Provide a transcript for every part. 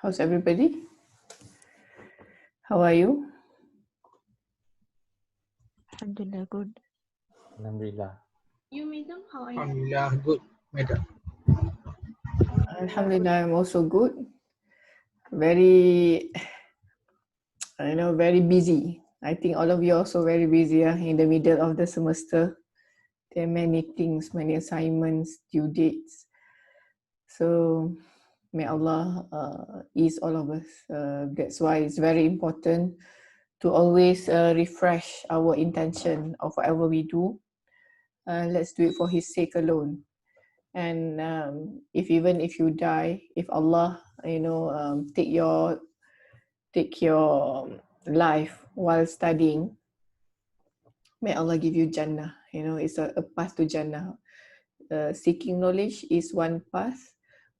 How's everybody? How are you? Alhamdulillah, good. Alhamdulillah. You, madam, how are you? Alhamdulillah, good, madam. Alhamdulillah, I'm also good. Very, very busy. I think all of you are also very busy in the middle of the semester. There are many things, many assignments, due dates. So may Allah ease all of us. That's why it's very important to always refresh our intention of whatever we do. Let's do it for His sake alone. And even if you die, if Allah, take your life while studying, may Allah give you Jannah. It's a path to Jannah. Seeking knowledge is one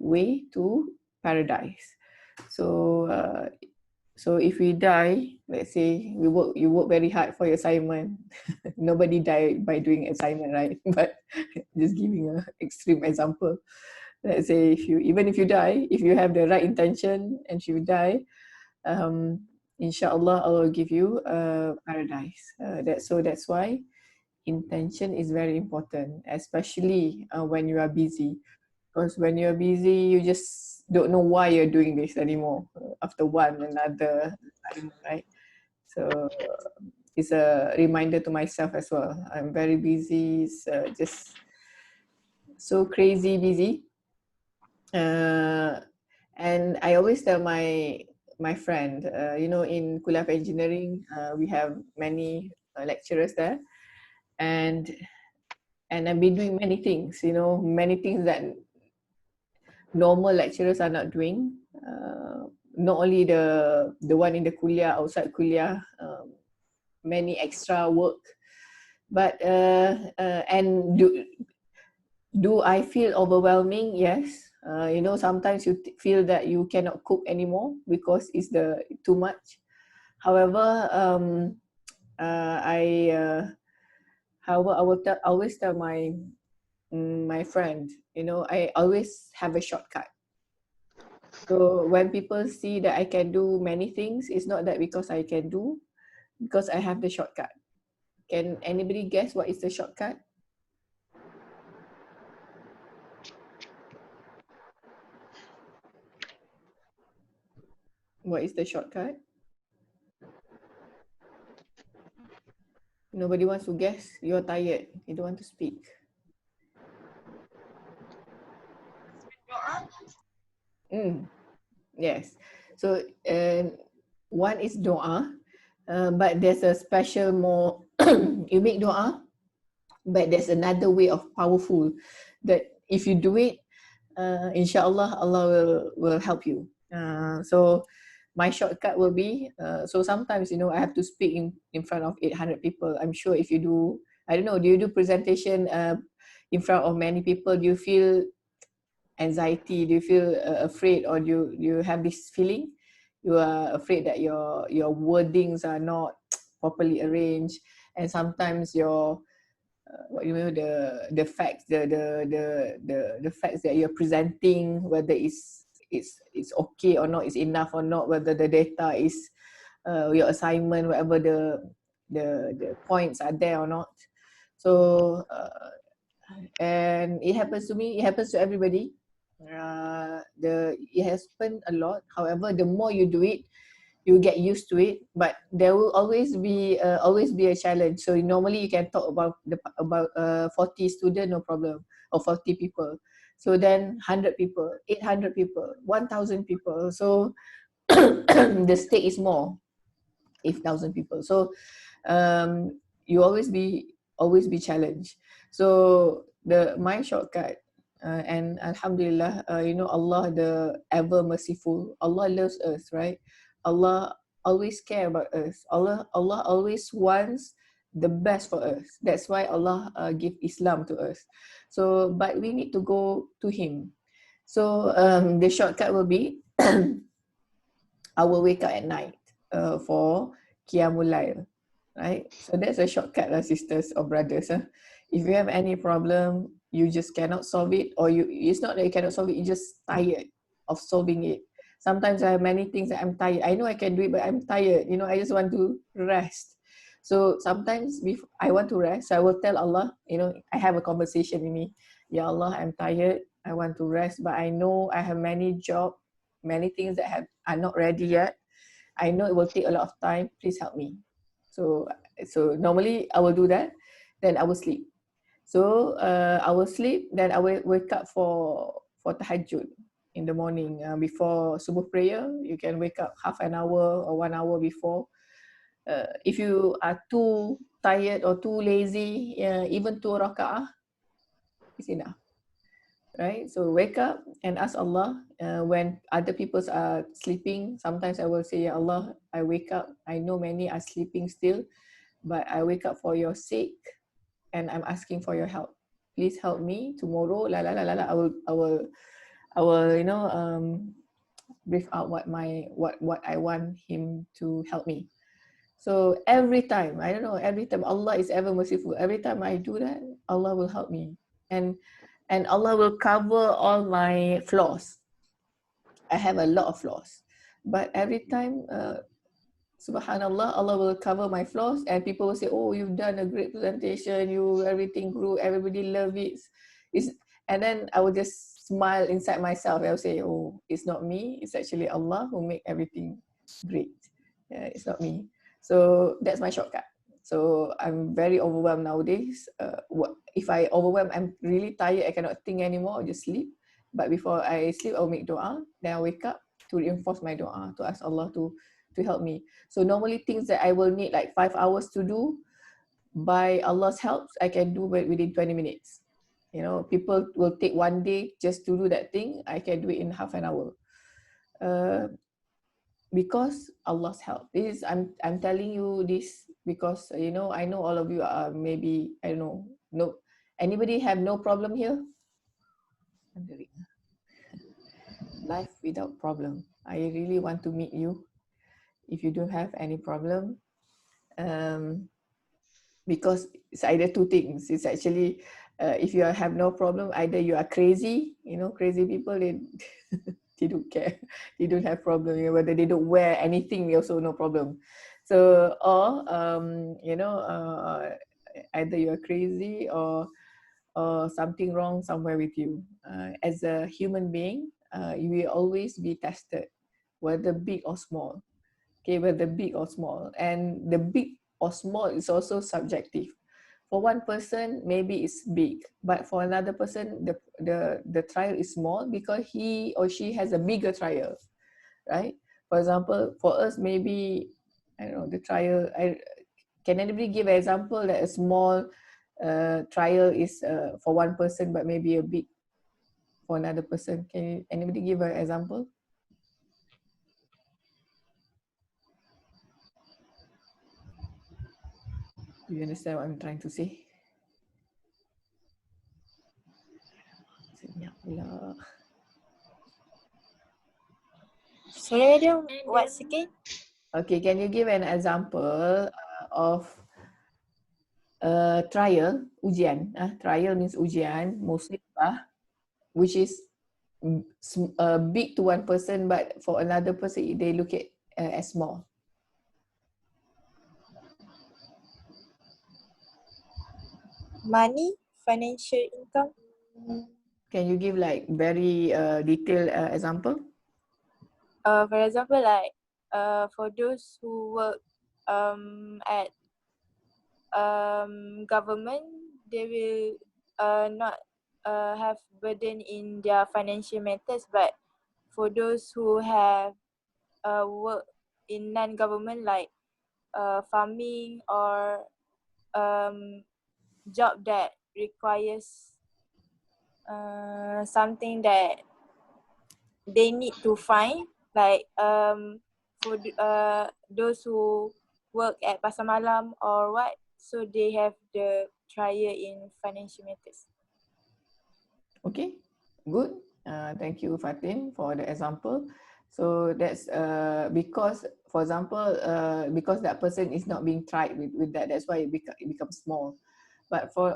way to paradise. So if we die, let's say you work very hard for your assignment. Nobody died by doing assignment, right? But just giving an extreme example. Let's say if you die, if you have the right intention and if you die, inshallah Allah will give you paradise. That's why intention is very important, especially when you are busy. Because when you're busy, you just don't know why you're doing this anymore after another assignment, right? So it's a reminder to myself as well. I'm very busy. It's just so crazy busy. And I always tell my friend, in Kuliah Engineering, we have many lecturers there, and I've been doing many things, many things that normal lecturers are not doing. Not only the one in the kuliah, outside kuliah, many extra work. But and do I feel overwhelming? Yes. Sometimes you feel that you cannot cope anymore because it's too much. However, I will always tell my friend, I always have a shortcut. So when people see that I can do many things, it's not that because I can do, because I have the shortcut. Can anybody guess what is the shortcut? What is the shortcut? Nobody wants to guess. You're tired. You don't want to speak. Yes. So one is doa, but there's a special more. You make doa, but there's another way of powerful that if you do it, inshallah Allah will help you. So my shortcut will be, so sometimes I have to speak in front of 800 people. I'm sure if you do, I don't know, do you do presentation in front of many people? Do you feel anxiety? Do you feel afraid, or do you have this feeling you are afraid that your wordings are not properly arranged, and sometimes your the facts, the facts that you're presenting, whether it's okay or not, it's enough or not, whether the data is your assignment, whatever the points are there or not. So and it happens to me, it happens to everybody. It has happened a lot. However, the more you do it, you get used to it, but there will always be a challenge. So normally you can talk about 40 students, no problem, or 40 people. So then 100 people, 800 people, 1,000 people. So the stake is more if 1,000 people. So you always be challenged. So my shortcut, and alhamdulillah, Allah the ever merciful, Allah loves us, right? Allah always care about us. Allah always wants the best for us. That's why Allah give Islam to us. So but we need to go to Him. So the shortcut will be I will wake up at night for Qiyamul Lail, right? So that's a shortcut, sisters or brothers. If you have any problem, you just cannot solve it, or it's not that you cannot solve it, you're just tired of solving it. Sometimes I have many things that I'm tired. I know I can do it, but I'm tired. You know, I just want to rest. So sometimes before I want to rest, so I will tell Allah, you know, I have a conversation with me. Ya Allah, I'm tired. I want to rest, but I know I have many job, many things that are not ready yet. I know it will take a lot of time. Please help me. So normally I will do that. Then I will sleep. So I will sleep. Then I will wake up for tahajjud in the morning before subuh prayer. You can wake up half an hour or 1 hour before. If you are too tired or too lazy, even 2 rakaah is enough, right? So wake up and ask Allah. When other people are sleeping, sometimes I will say, Ya Allah, I wake up. I know many are sleeping still, but I wake up for your sake and I'm asking for your help. Please help me tomorrow. La la la la la. I will, you know, brief out what I want him to help me. So every time, I don't know, every time Allah is ever merciful. Every time I do that, Allah will help me. And Allah will cover all my flaws. I have a lot of flaws. But every time, Subhanallah, Allah will cover my flaws and people will say, oh, you've done a great presentation, everything grew, everybody love it. And then I will just smile inside myself. I will say, oh, it's not me, it's actually Allah who make everything great. Yeah, it's not me. So that's my shortcut. So I'm very overwhelmed nowadays. If I overwhelm, I'm really tired, I cannot think anymore, I'll just sleep. But before I sleep, I'll make dua. Then I wake up to reinforce my dua, to ask Allah to help me. So normally things that I will need like 5 hours to do, by Allah's help, I can do it within 20 minutes. You know, people will take one day just to do that thing. I can do it in half an hour. Because Allah's help. I'm telling you this because, you know, I know all of you are maybe, I don't know, no, anybody have no problem here? Life without problem. I really want to meet you. If you don't have any problem, because it's either two things. It's actually, if you have no problem, either you are crazy, you know, crazy people, they they don't care, they don't have problem. You know, whether they don't wear anything, they also no problem. So, or you know, either you are crazy or something wrong somewhere with you. As a human being, you will always be tested, whether big or small. Okay, whether big or small. And the big or small is also subjective. For one person, maybe it's big, but for another person, the trial is small because he or she has a bigger trial, right? For example, for us, maybe, I don't know, the trial, can anybody give an example that a small trial is for one person, but maybe a big for another person? Can anybody give an example? Do you understand what I'm trying to say? Senyaplah. Sorry, madam. What again? Okay, can you give an example of trial, ujian? Trial means ujian, musibah, which is big to one person, but for another person, they look at as small. Money, financial income. Can you give like very detailed example? For example, like for those who work at government, they will not have burden in their financial matters. But for those who have work in non-government, like farming or job that requires something that they need to find, like for those who work at pasar malam or what, so they have the trial in financial matters. Okay, good. Thank you, Fatin, for the example. So that's because, for example, because that person is not being tried with that, that's why it becomes small. But for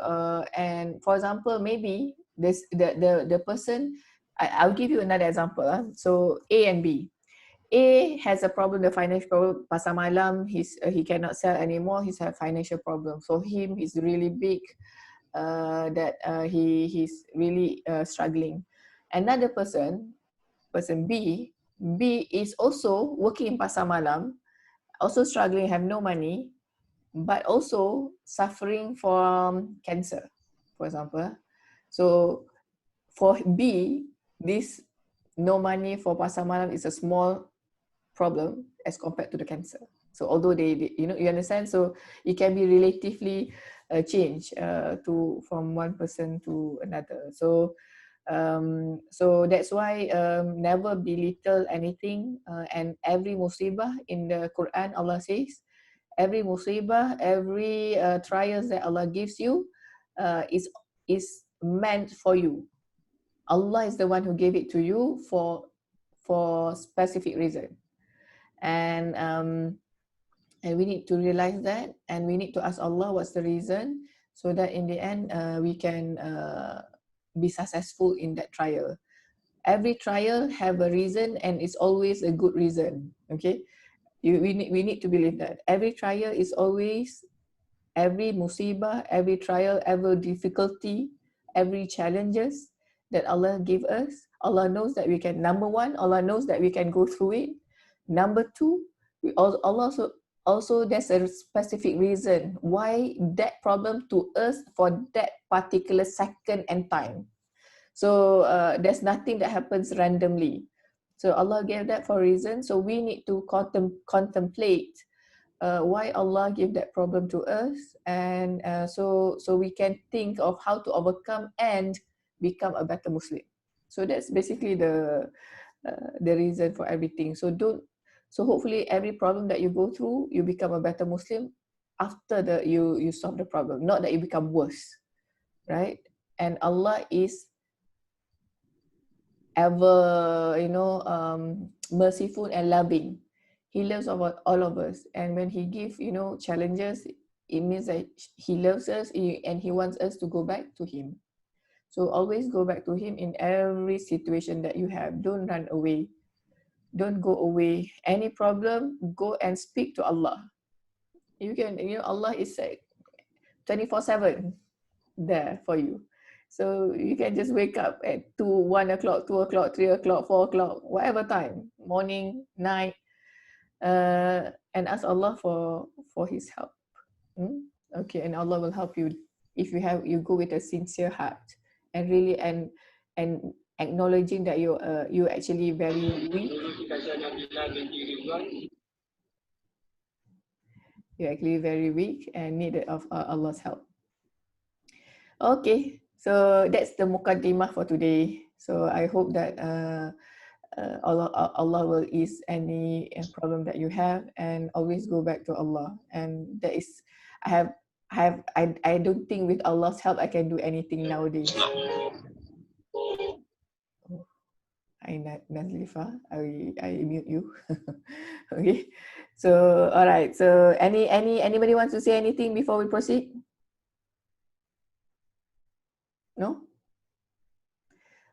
and for example, maybe this the person, I'll give you another example. So A and B. A has a problem, the financial problem. Pasar malam, he cannot sell anymore. He's a financial problem. For him, he's really big. That he's really struggling. Another person B, B is also working in pasar malam, also struggling, have no money, but also suffering from cancer, for example. So for B, this no money for pasar malam is a small problem as compared to the cancer. So although they you understand, so it can be relatively changed to from one person to another. So that's why never belittle anything, and every musibah in the Quran, Allah says, every musibah, every trials that Allah gives you is meant for you. Allah is the one who gave it to you for specific reason. And we need to realize that, and we need to ask Allah what's the reason, so that in the end we can be successful in that trial. Every trial have a reason, and it's always a good reason. Okay, we need to believe that every trial is always, every musibah, every trial, every difficulty, every challenges that Allah give us, Allah knows that we can, number one, Allah knows that we can go through it. Number two, Allah also there's a specific reason why that problem to us for that particular second and time. So there's nothing that happens randomly. So Allah gave that for a reason. So we need to contemplate why Allah gave that problem to us, and so we can think of how to overcome and become a better Muslim. So that's basically the reason for everything. So hopefully every problem that you go through, you become a better Muslim after you solve the problem, not that you become worse, right? And Allah is ever merciful and loving. He loves all of us, and when he gives challenges, it means that he loves us, and he wants us to go back to him. So always go back to him in every situation that you have. Don't run away, don't go away. Any problem, go and speak to Allah. You can, Allah is like 24/7 there for you. So you can just wake up at 2, 1 o'clock, 2 o'clock, 3 o'clock, 4 o'clock, whatever time, morning, night, and ask Allah for his help. Okay, and Allah will help you if you go with a sincere heart, and really and acknowledging that you actually very weak. You're actually very weak and need of Allah's help. Okay, so that's the mukaddimah for today. So I hope that Allah will ease any problem that you have, and always go back to Allah. And that is, I don't think with Allah's help I can do anything nowadays. Hi Nazlifa, I mute you. Okay, so all right. So anybody wants to say anything before we proceed? No?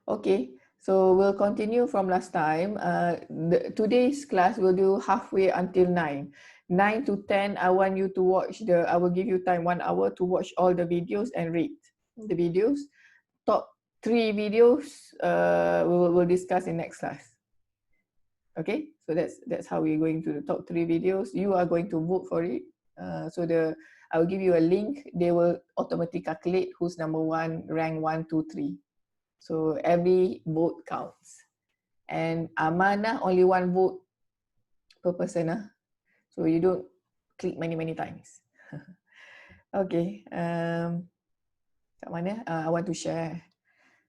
Okay, so we'll continue from last time. Today's class will do halfway until 9. 9 to 10, I want you to watch I will give you time 1 hour to watch all the videos and read the videos. Top 3 videos we'll discuss in next class. Okay, so that's how we're going to the top 3 videos. You are going to vote for it. I will give you a link. They will automatically calculate who's number 1, rank 1, 2, 3. So every vote counts. And amanah, only 1 vote per person. So you don't click many times. Okay. Kat mana? I want to share.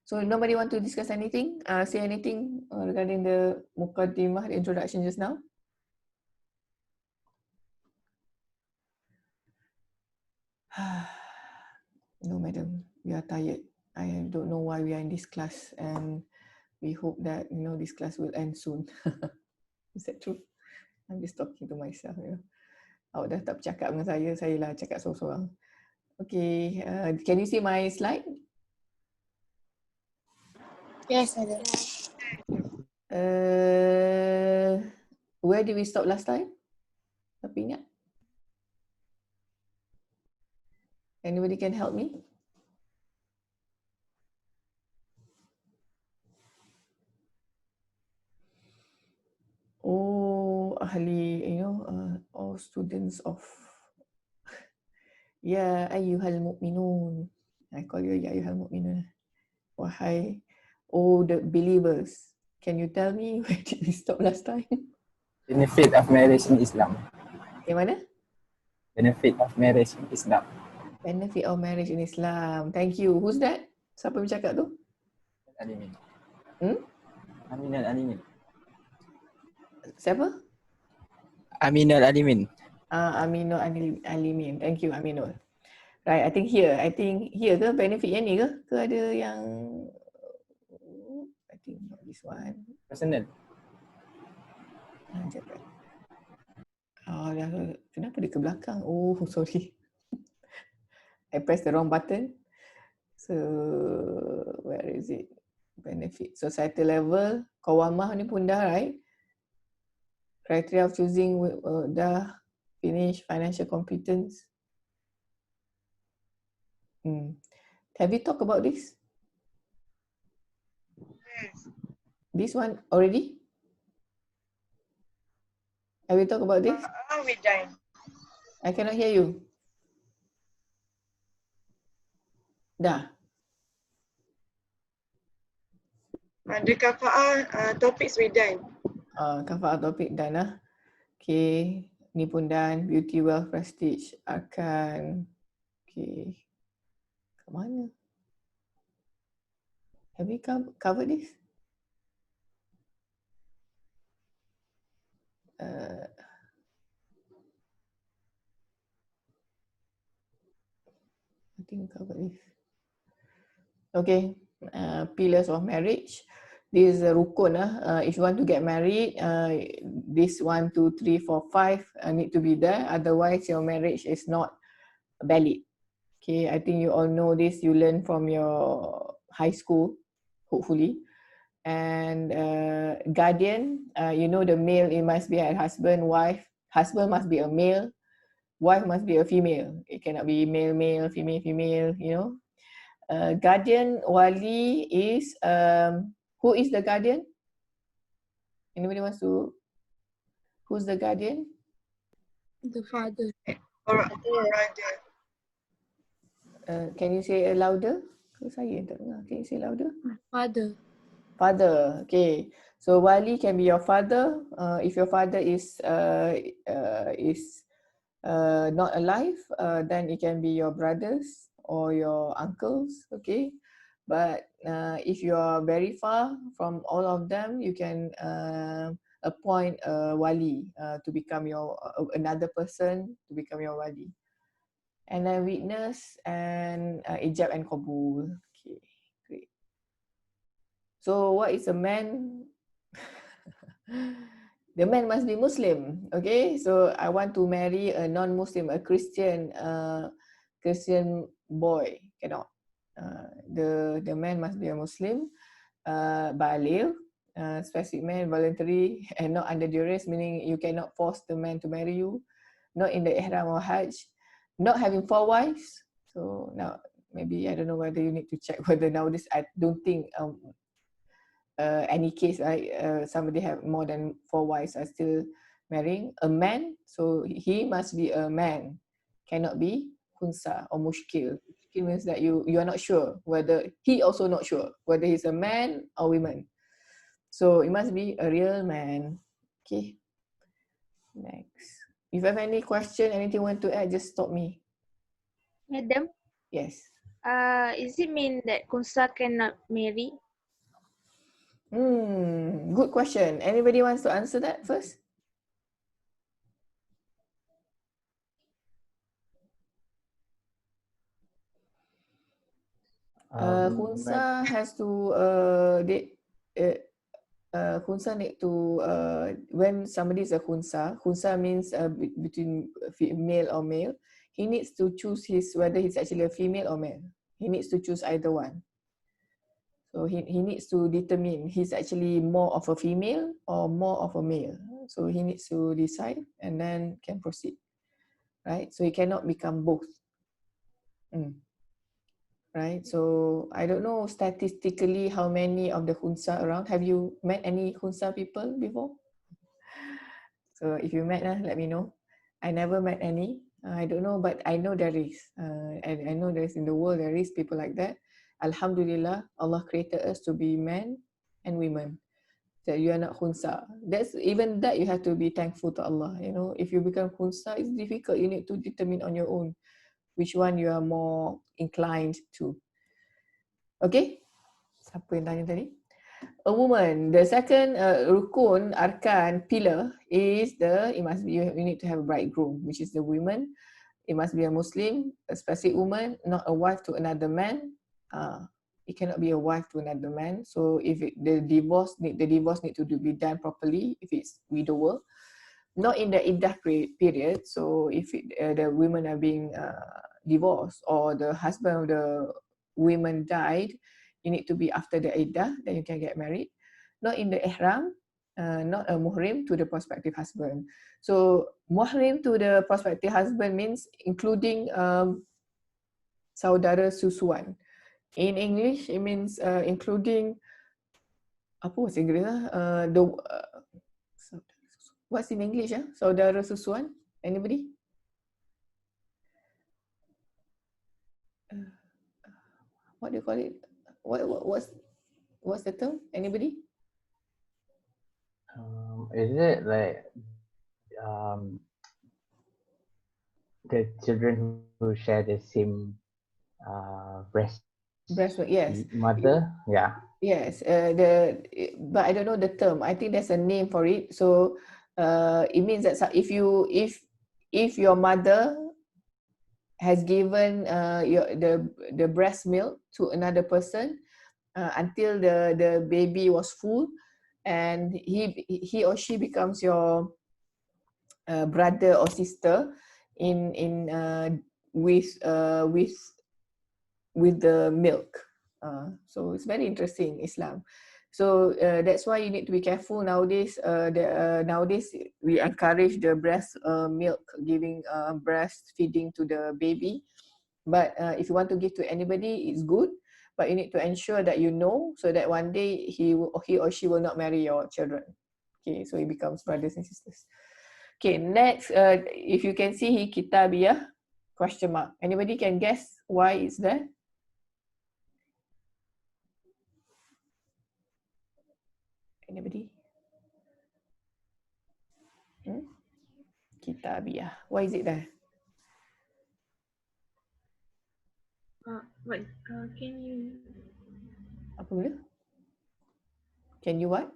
So nobody want to discuss anything? Say anything regarding the mukaddimah, the introduction just now? No, madam. We are tired. I don't know why we are in this class, and we hope that this class will end soon. Is that true? I'm just talking to myself. Awak dah tak bercakap dengan saya lah cakap seorang-seorang. Okay, can you see my slide? Yes, madam. Where did we stop last time? Siapa ingat? Anybody can help me? Oh, ahli, all students of Ya ayyuhal mu'minun. I call you Ya ayyuhal mu'minun. Wahai, oh the believers. Can you tell me where did we stop last time? Benefit of marriage in Islam. Yang mana? Benefit of marriage in Islam. Benefit of marriage in Islam. Thank you. Who's that? Siapa yang cakap tu? Alimin. Hmm? Aminal Alimin. Siapa? Aminal Alimin. Aminul Alimin. Thank you, Aminul. Right, I think here ke benefit yang ni ke? Ke ada yang I think not this one. Personal. Sekejap. Kenapa dia ke belakang? Oh, sorry. I pressed the wrong button. So, where is it? Benefit. Societal level. Qawamah ni pun dah, right? Criteria of choosing dah finish. Financial competence. Have we talked about this? Yes. This one already? Have we talked about this? We done. I cannot hear you. Dah. The kafa'ah topics we done. Kafa'ah topik dah lah. Okay. Ni pun dan. Beauty, wealth, prestige. Akan. Okay. Kat mana? Have we covered this? I think we covered this. Okay. Pillars of marriage. This is a rukun. If you want to get married, this 1, 2, 3, 4, 5 need to be there. Otherwise, your marriage is not valid. Okay, I think you all know this. You learn from your high school, hopefully. And guardian, you know the male, it must be a husband, wife. Husband must be a male. Wife must be a female. It cannot be male, male, female, female, you know. Guardian, wali is, who is the guardian? Anybody wants to, who's the guardian? The father. Or rather, Can you say louder? Saya tak dengar. Can you say louder? Father. Father, okay. So wali can be your father. If your father is not alive, then it can be your brothers or your uncles, okay. But if you are very far from all of them, you can appoint a wali to become your another person to become your wali. And then witness and ijab and qabul. Okay, great. So what is a man? The man must be Muslim. Okay, so I want to marry a non-Muslim, a Christian boy. Cannot. The man must be a Muslim, baligh, specific man, voluntary, and not under duress, meaning you cannot force the man to marry you. Not in the ihram or hajj. Not having 4 wives. So now maybe I don't know whether you need to check whether nowadays, I don't think any case, right? Somebody have more than 4 wives are still marrying. A man, so he must be a man, cannot be khunsa or mushkil. Mushkil means that you are not sure whether, he also not sure whether he's a man or woman. So it must be a real man. Okay. Next. If you have any question, anything you want to add, just stop me. Madam, Yes. is it mean that Kunsa cannot marry? Good question. Anybody wants to answer that first? Khunsa has to khunsa need to when somebody is a khunsa means between female or male. He needs to choose whether he's actually a female or male. He needs to choose either one. So he needs to determine he's actually more of a female or more of a male. so he needs to decide and then can proceed, right? So he cannot become both. Right, so I don't know statistically how many of the khunsa around. Have you met any khunsa people before? So if you met, let me know. I never met any. I don't know, but I know there is. I know there's in the world, there is people like that. Alhamdulillah, Allah created us to be men and women. That you are not khunsa. That's even that you have to be thankful to Allah. You know, if you become khunsa, it's difficult. You need to determine on your own which one you are more inclined to. Okay? Siapa yang tanya tadi? A woman. The second rukun, arkan, pillar is it must be, you need to have a bridegroom, which is the woman. It must be a Muslim, a specific woman, not a wife to another man. It cannot be a wife to another man. So if the divorce need to be done properly. If it's widower, not in the iddah period. So if the women are being divorced or the husband of the women died, you need to be after the iddah, then you can get married. Not in the ihram, not a muhrim to the prospective husband. So muhrim to the prospective husband means including saudara susuan. In English, it means including apa bahasa Inggeris what's in English saudara susuan? Anybody? What do you call it? What's the term? Anybody? Is it like the children who share the same breast Breastfeed, yes. mother? Yeah. Yes, but I don't know the term. I think there's a name for it. So it means that if your mother has given the breast milk to another person until the baby was full, and he or she becomes your brother or sister with the milk. So it's very interesting, Islam. So that's why you need to be careful nowadays. Nowadays we encourage the breast milk, giving breastfeeding to the baby. But if you want to give to anybody, it's good. But you need to ensure that you know, so that one day he or she will not marry your children. Okay, so it becomes brothers and sisters. Okay, next, if you can see here, kitabiyah, question mark. Anybody can guess why it's there? Anybody? Kitabiyah. Why is it there? Can you? Apa benda? Can you what?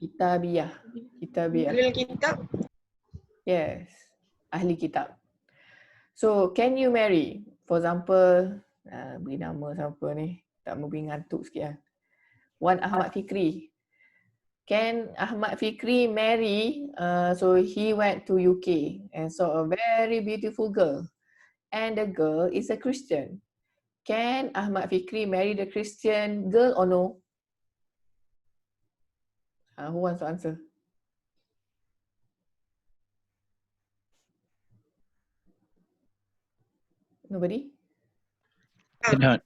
Kitabiyah. Kitabiyah. Real kitab. Yes. Ahli kitab. So, can you marry? For example, beri nama siapa ni? Tak mau beri ngantuk sikit lah. Wan Ahmad Fikri. Can Ahmad Fikri marry? So he went to UK and saw a very beautiful girl. And the girl is a Christian. Can Ahmad Fikri marry the Christian girl or no? Who wants to answer? Nobody? Cannot.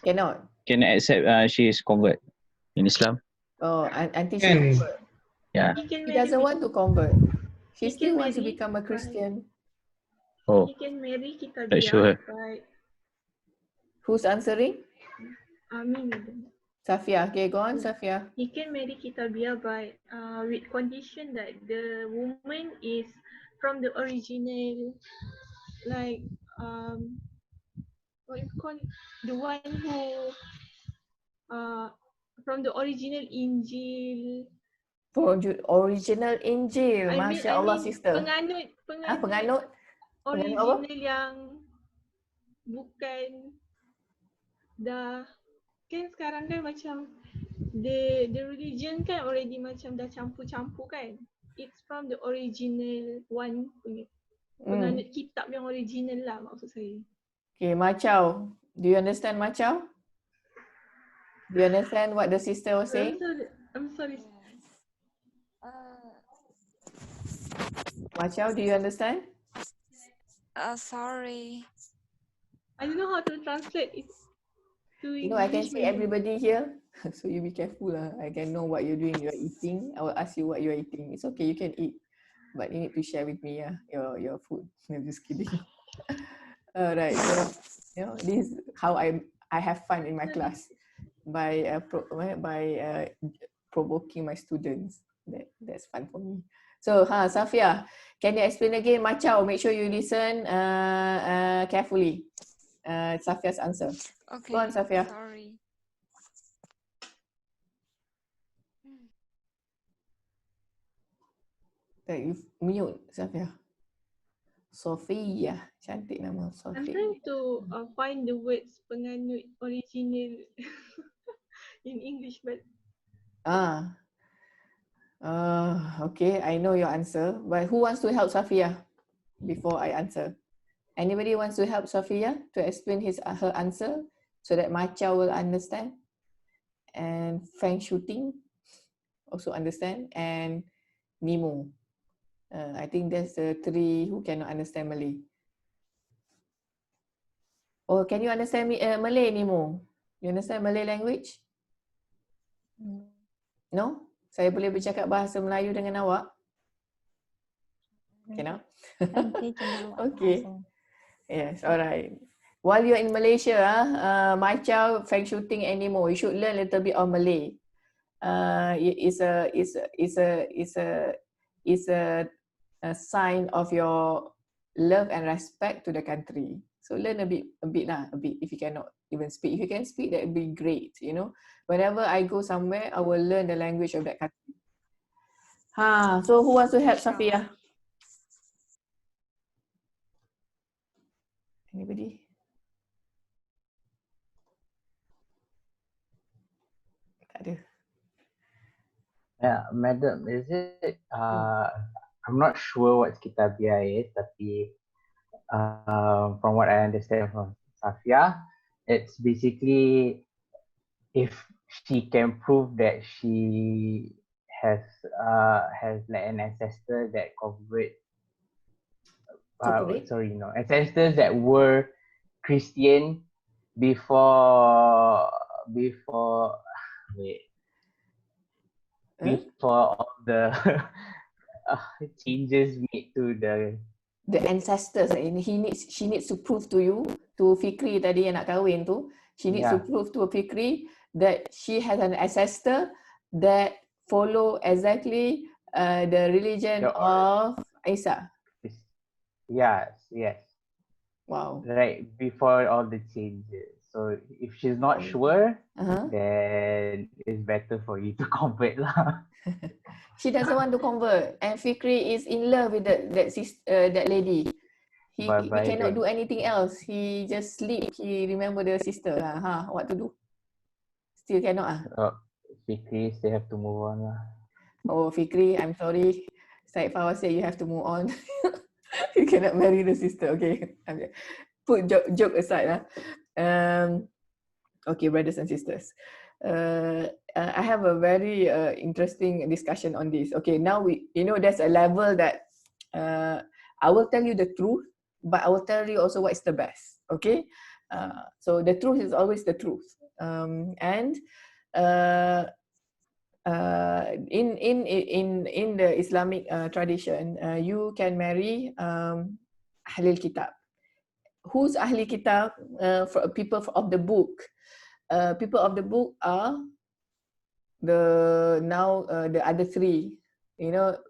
Cannot. Can accept she is convert in Islam. Oh, until she Can. convert. Yeah. She doesn't want to convert. She He still can wants to marry, become a Christian. Oh, He can marry kita not sure. but Who's answering? Amin. Safia. Okay, go on, Safia. He can marry Kitabiyah but with condition that the woman is from the original, like what you call it? The one who from the original Injil. For original Injil. I Masya Allah, mean sister. penganut Penganut? Penganut apa? original yang bukan dah, kan sekarang kan macam the religion kan already macam dah campur-campur kan. It's from the original one punya. Penganut kitab yang original lah maksud saya. Okay, Macau. Do you understand Macau? Do you understand what the sister was saying? I'm sorry. Machao, do you understand? Sorry. I don't know how to translate it to You know, I can English see maybe. everybody here, so you be careful. I can know what you're doing. You're eating. I will ask you what you're eating. It's okay, you can eat, but you need to share with me, your food. I'm just kidding. All right. So, this is how I have fun in my class by provoking my students. That's fun for me. So, Safia, can you explain again? Machao, make sure you listen carefully. Safia's answer. Okay. Go on, Safia. Sorry. You mute, Safia. Sofia, cantik nama I'm Sofia. trying to find the words penganut original in English, but Okay, I know your answer, but who wants to help Safia before I answer? Anybody wants to help Safia to explain her answer so that Macha will understand, and Feng Shooting also understand, and Nemo. I think that's the three who cannot understand Malay. Oh, can you understand Malay, Nemo? You understand Malay language? No? Saya boleh bercakap bahasa Melayu dengan awak? Cannot? Okay. Yes, alright. While you're in Malaysia, Macha, Feng Shooting, and Nemo, you should learn a little bit of Malay. It's a sign of your love and respect to the country. So learn a bit if you cannot even speak. If you can speak, that would be great, Whenever I go somewhere, I will learn the language of that country. So who wants to help Safia? Anybody? Tak ada. Yeah, madam, is it? I'm not sure what Kitabiah is, tapi from what I understand from Safia, it's basically if she can prove that she has like an ancestor that convert Corporate? ancestors that were Christian before wait before all the changes made to the ancestors, she needs to prove to you, to Fikri tadi yang nak kahwin tu, she needs to prove to Fikri that she has an ancestor that follow exactly the religion of Isa. Yes. Wow. Right before all the changes. So if she's not sure, then it's better for you to convert lah. She doesn't want to convert, and Fikri is in love with that lady. He cannot do anything else. He just sleep. He remember the sister lah. What to do? Still cannot Fikri still have to move on lah. Oh, Fikri, I'm sorry. Syed Fawaz said you have to move on. You cannot marry the sister. Okay, put joke aside. Okay, brothers and sisters. I have a very interesting discussion on this. Okay, now there's a level that I will tell you the truth, but I will tell you also what is the best. Okay, so the truth is always the truth. And in the Islamic tradition, you can marry Ahlul Kitab. Who's Ahli Kitab? For people of the book. People of the book are the other three. Can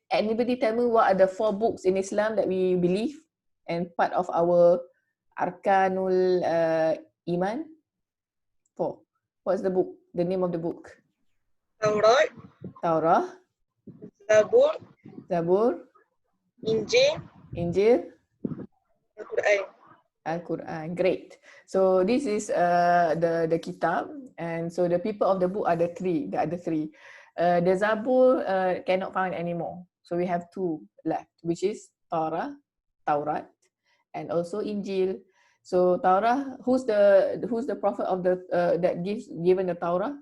anybody tell me what are the 4 books in Islam that we believe and part of our Arkanul Iman? 4. What's the book? The name of the book? Taurah, Zabur, Injil, Al-Quran. Great. So this is the kitab, and so the people of the book are the other three. The Zabur cannot find anymore. So we have 2 left, which is Taurat, and also Injil. So Taurah, who's the prophet of the that given the Taurat?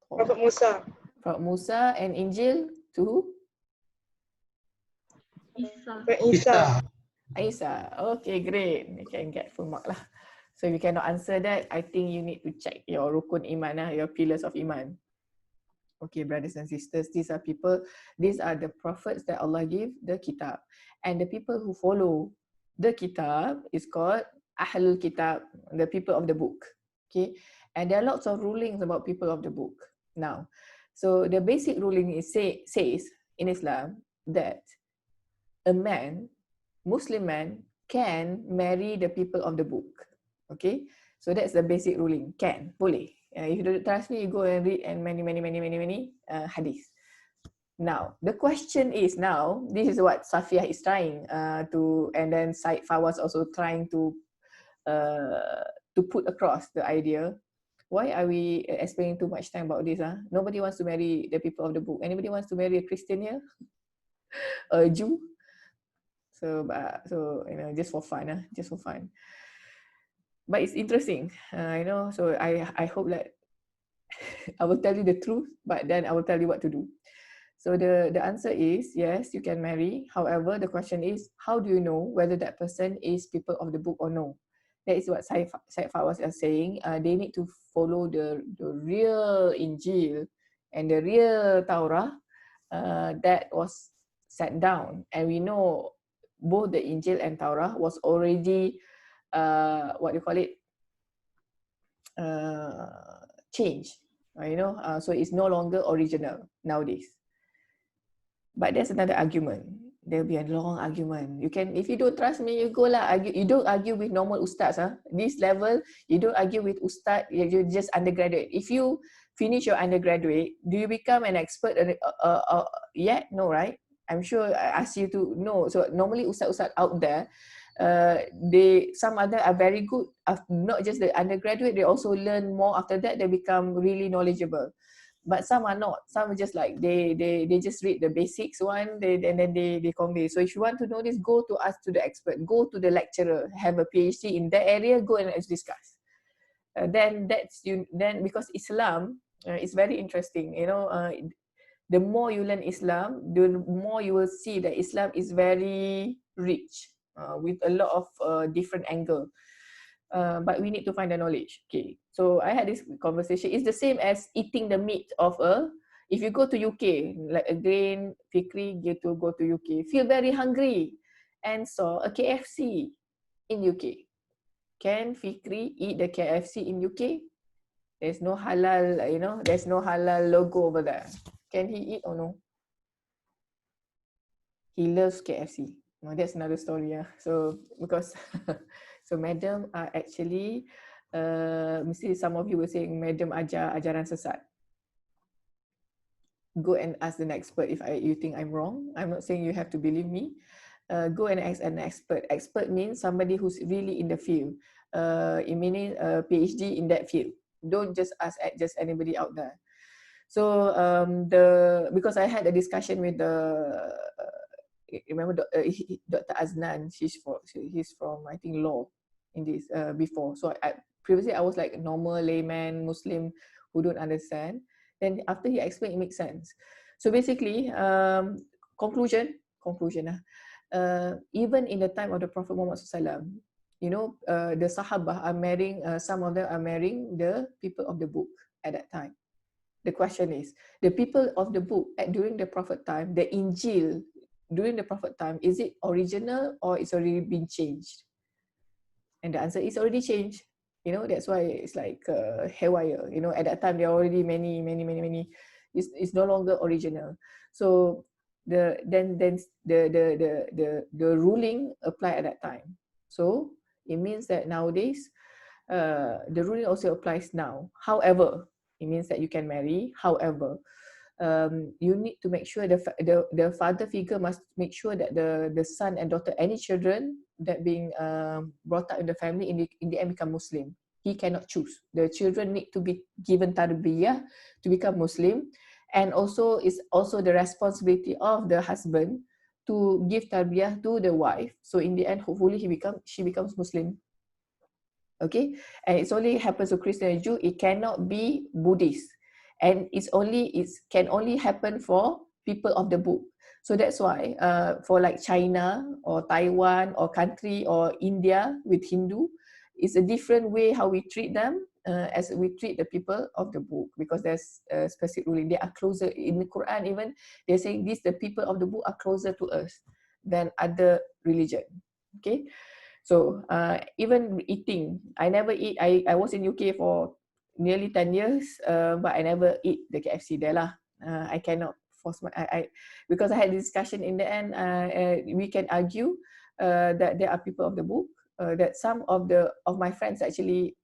Prophet Musa. Prophet Musa, and Injil to who? Isa. Prophet Isa. Isa. Okay, great. You can get full mark lah. So if you cannot answer that, I think you need to check your rukun iman lah, your pillars of iman. Okay, brothers and sisters, these are the prophets that Allah gave the kitab. And the people who follow the kitab is called Ahlul Kitab, the people of the book. Okay, and there are lots of rulings about people of the book. Now, so the basic ruling says in Islam that a man, Muslim man, can marry the people of the book. Okay, so that's the basic ruling. Can, boleh. If you don't trust me, you go and read and many hadith. Now, the question is now, this is what Safia is trying to, and then Said Fawaz also trying to put across the idea. Why are we spending too much time about this? Nobody wants to marry the people of the book. Anybody wants to marry a Christian here? A Jew? So just for fun, just for fun. But it's interesting, so I hope that I will tell you the truth, but then I will tell you what to do. So the answer is yes, you can marry. However, the question is, how do you know whether that person is people of the book or no? That is what Said Fawaz is saying. They need to follow the real Injil and the real Torah that was set down. And we know both the Injil and Torah was already changed. So it's no longer original nowadays. But there's another argument. There'll be a long argument. You can, if you don't trust me, you go lah. Argue. You don't argue with normal ustaz. This level, you don't argue with ustaz. You're just undergraduate. If you finish your undergraduate, do you become an expert yet? No, right? I'm sure I ask you to know. So normally ustaz out there, some other are very good. Not just the undergraduate, they also learn more after that. They become really knowledgeable. But some are not. Some are just like they just read the basics one, and then they convey. So if you want to know this, go to ask to the expert, go to the lecturer, have a PhD in that area, go and let's discuss. Then because Islam is very interesting. The more you learn Islam, the more you will see that Islam is very rich with a lot of different angle. But we need to find the knowledge. Okay, so I had this conversation. It's the same as eating the meat of if you go to UK, like again, Fikri go to UK, feel very hungry and saw a KFC in UK. Can Fikri eat the KFC in UK? There's no halal, there's no halal logo over there. Can he eat or no? He loves KFC. Well, that's another story. So because so madam are actually mesti some of you were saying madam ajaran sesat. Go and ask the expert if you think I'm wrong. I'm not saying you have to believe me. Go and ask an expert. Expert means somebody who's really in the field. Meaning a PhD in that field. Don't just ask just anybody out there. So because I had a discussion with remember Dr. Aznan, he's from I think law in this before. So previously I was like a normal layman Muslim who don't understand. Then after he explained, it makes sense. So basically, conclusion. Even in the time of the Prophet Muhammad SAW, the Sahabah are marrying. Some of them are marrying the people of the book at that time. The question is, the people of the book during the Prophet time, the Injil during the Prophet time, is it original or it's already been changed? And the answer is already changed. That's why it's like haywire. At that time there are already many. It's no longer original. So the ruling apply at that time. So it means that nowadays the ruling also applies now. However, it means that you can marry. However, you need to make sure the father figure must make sure that the son and daughter, any children that being brought up in the family in the end become Muslim. He cannot choose. The children need to be given tarbiyah to become Muslim, and also it's also the responsibility of the husband to give tarbiyah to the wife. So in the end, hopefully she becomes Muslim. Okay, and it only happens to Christian and Jew. It cannot be Buddhist. and it can only happen for people of the book. So that's why for like China or Taiwan or country or India with Hindu, it's a different way how we treat them as we treat the people of the book, because there's a specific ruling. They are closer in the Quran. Even they're saying this: the people of the book are closer to us than other religion. Okay, so even eating, I never eat. I was in UK for nearly 10 years, but I never eat the KFC there lah. I cannot force I because I had a discussion in the end. We can argue that there are people of the book, that some of my friends actually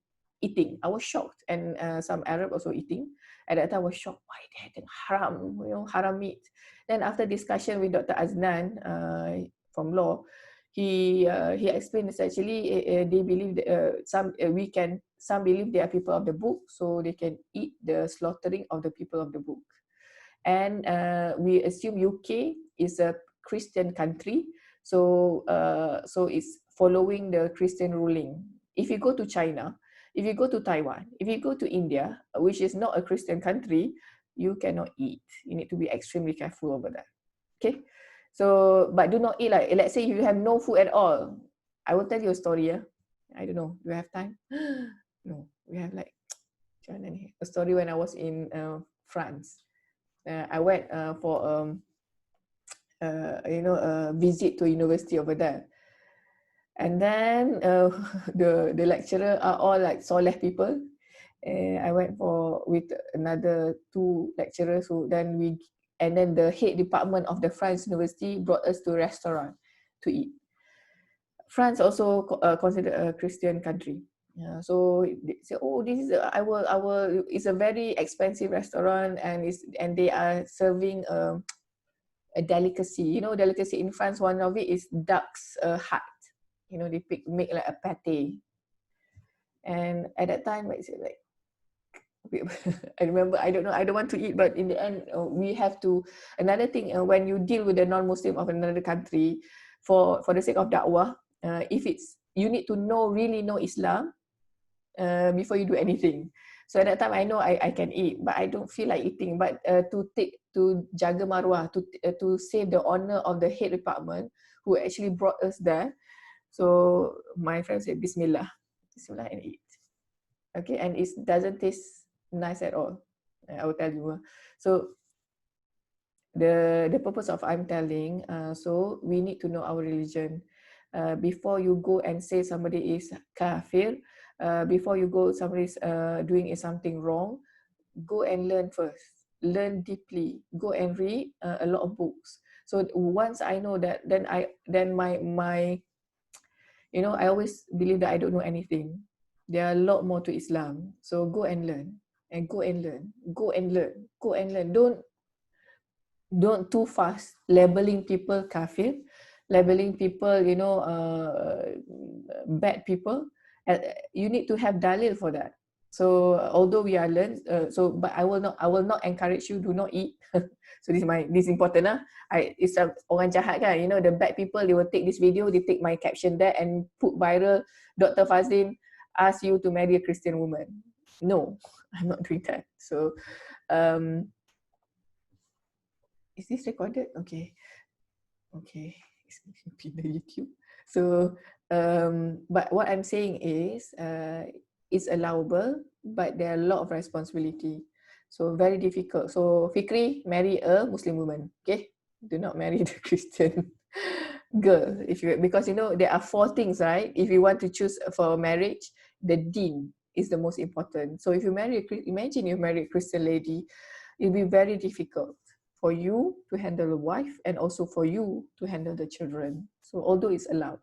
eating. I was shocked, and some Arab also eating. At that time, I was shocked. Why they had haram, haram meat. Then after discussion with Dr. Aznan from law, he explained this actually they believe that, some believe they are people of the book, so they can eat the slaughtering of the people of the book. And we assume UK is a Christian country, so it's following the Christian ruling. If you go to China, if you go to Taiwan, if you go to India, which is not a Christian country, you cannot eat. You need to be extremely careful over that. Okay, so but do not eat, like let's say you have no food at all. I will tell you a story. I don't know, do we have time? No, we have like a story. When I was in France, I went for a visit to a university over there, and then the lecturer are all like soleh people. I went with another 2 lecturers and then the head department of the France university brought us to a restaurant to eat. France also considered a Christian country. So they say, oh, this is it's a very expensive restaurant, and they are serving a delicacy. Delicacy in France, one of it is duck's heart. They make like a pate. And at that time, I said like, I remember, I don't know, I don't want to eat, but in the end, we have to. Another thing, when you deal with a non-Muslim of another country, for the sake of dakwah, you need to really know Islam before you do anything. So at that time, I know I can eat, but I don't feel like eating. But to jaga marwah, to save the honor of the head department who actually brought us there. So my friend said, Bismillah, Bismillah, and eat. Okay, and it doesn't taste nice at all. I will tell you. So the purpose of I'm telling, so we need to know our religion. Before you go and say somebody is kafir, before you go somebody's doing something wrong, go and learn first. Learn deeply. Go and read a lot of books. So once I know that, then my I always believe that I don't know anything. There are a lot more to Islam. So go and learn, and go and learn, go and learn, go and learn. Don't too fast labeling people kafir, labeling people, bad people. You need to have dalil for that. So although we are learned, but I will not encourage you, do not eat. So this is important lah. It's orang jahat kan, the bad people, they will take this video, they take my caption there and put viral. Dr. Fazlin asked you to marry a Christian woman. No, I'm not doing that. So is this recorded? Okay. It's in the YouTube. So but what I'm saying is it's allowable, but there are a lot of responsibility. So very difficult. So Fikri, marry a Muslim woman. Okay, do not marry the Christian girl. Because there are 4 things, right? If you want to choose for marriage, the deen is the most important. So if you imagine you marry a Christian lady, it'll be very difficult for you to handle a wife, and also for you to handle the children. So although it's allowed